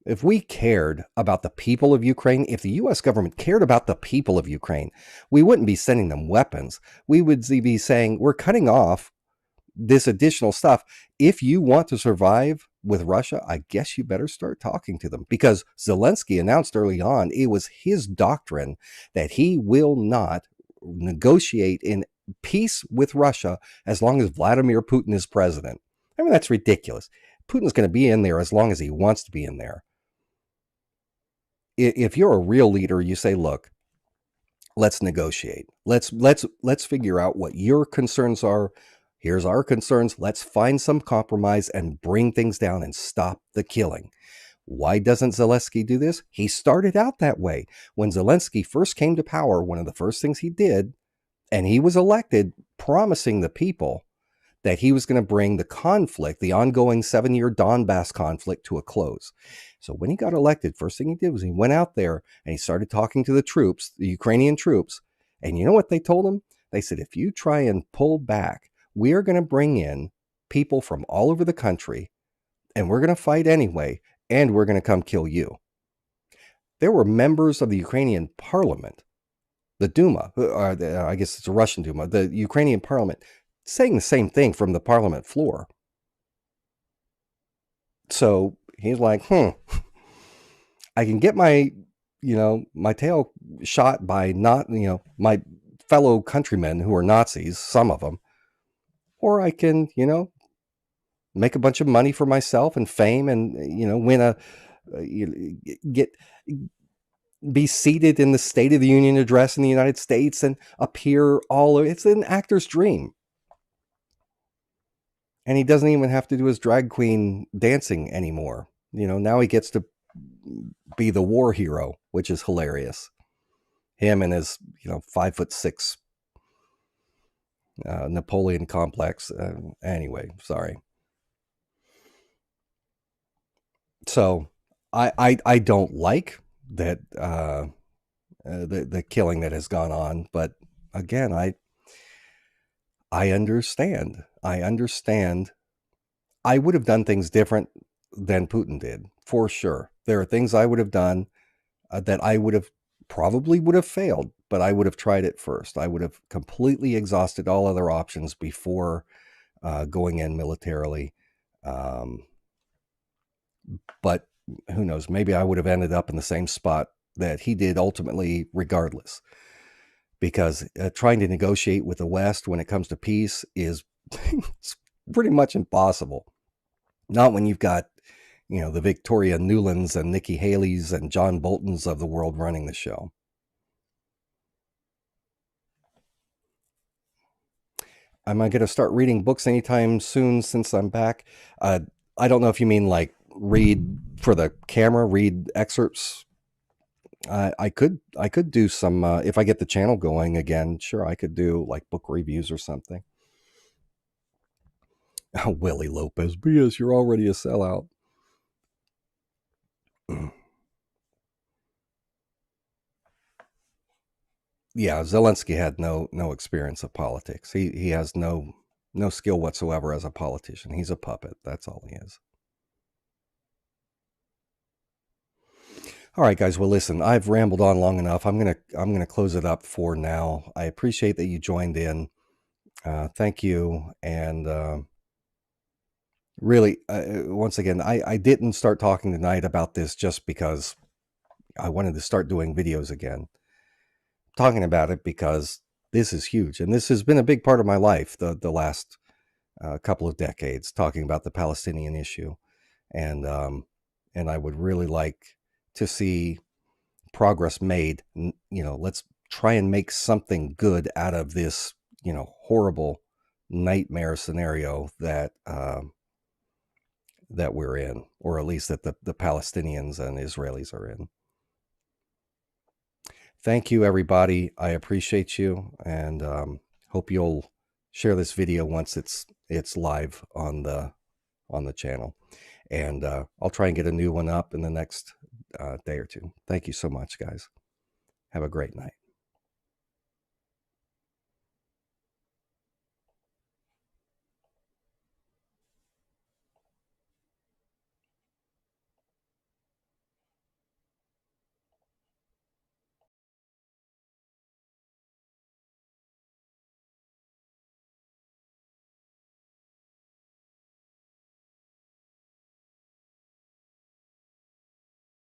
If we cared about the people of Ukraine, if the U.S. government cared about the people of Ukraine, we wouldn't be sending them weapons. We would be saying, we're cutting off this additional stuff. If you want to survive with Russia, I guess you better start talking to them, because Zelensky announced early on it was his doctrine that he will not negotiate in peace with Russia as long as Vladimir Putin is president. I mean, that's ridiculous. Putin's going to be in there as long as he wants to be in there. If you're a real leader, you say, look, let's negotiate. Let's figure out what your concerns are. Here's our concerns. Let's find some compromise and bring things down and stop the killing. Why doesn't Zelensky do this? He started out that way. When Zelensky first came to power, one of the first things he did, and he was elected promising the people that he was going to bring the conflict, the ongoing 7-year Donbass conflict, to a close. So when he got elected, first thing he did was he went out there and he started talking to the troops, the Ukrainian troops. And you know what they told him? They said, if you try and pull back, we are going to bring in people from all over the country and we're going to fight anyway, and we're going to come kill you. There were members of the Ukrainian parliament, the Duma, or I guess it's a Russian Duma, the Ukrainian parliament, saying the same thing from the parliament floor. So he's like, I can get my tail shot by my fellow countrymen who are Nazis, some of them, or I can, make a bunch of money for myself and fame and, win be seated in the State of the Union address in the United States and appear it's an actor's dream. And he doesn't even have to do his drag queen dancing anymore. Now he gets to be the war hero, which is hilarious. Him and his 5'6" Napoleon complex. Anyway, sorry. So I don't like that the killing that has gone on, but again, I understand. I understand. I would have done things different than Putin did, for sure. There are things I would have done that I would have failed, but I would have tried it first. I would have completely exhausted all other options before going in militarily. But who knows? Maybe I would have ended up in the same spot that he did ultimately, regardless. Because trying to negotiate with the West when it comes to peace is it's pretty much impossible. Not when you've got, the Victoria Newlands and Nikki Haley's and John Bolton's of the world running the show. Am I going to start reading books anytime soon since I'm back? I don't know if you mean like read for the camera, read excerpts. I could do some, if I get the channel going again, sure, I could do like book reviews or something. Oh, Willie Lopez, BS, you're already a sellout. Yeah, Zelensky had no experience of politics. He has no skill whatsoever as a politician. He's a puppet. That's all he is. All right, guys. Well, listen, I've rambled on long enough. I'm gonna close it up for now. I appreciate that you joined in. Thank you, and really, once again, I didn't start talking tonight about this just because I wanted to start doing videos again. Talking about it because this is huge, and this has been a big part of my life the last couple of decades, talking about the Palestinian issue, and I would really like to see progress made. Let's try and make something good out of this, horrible nightmare scenario that we're in, or at least that the Palestinians and Israelis are in. Thank you, everybody. I appreciate you, and hope you'll share this video once it's live on the channel. And I'll try and get a new one up in the next day or two. Thank you so much, guys. Have a great night.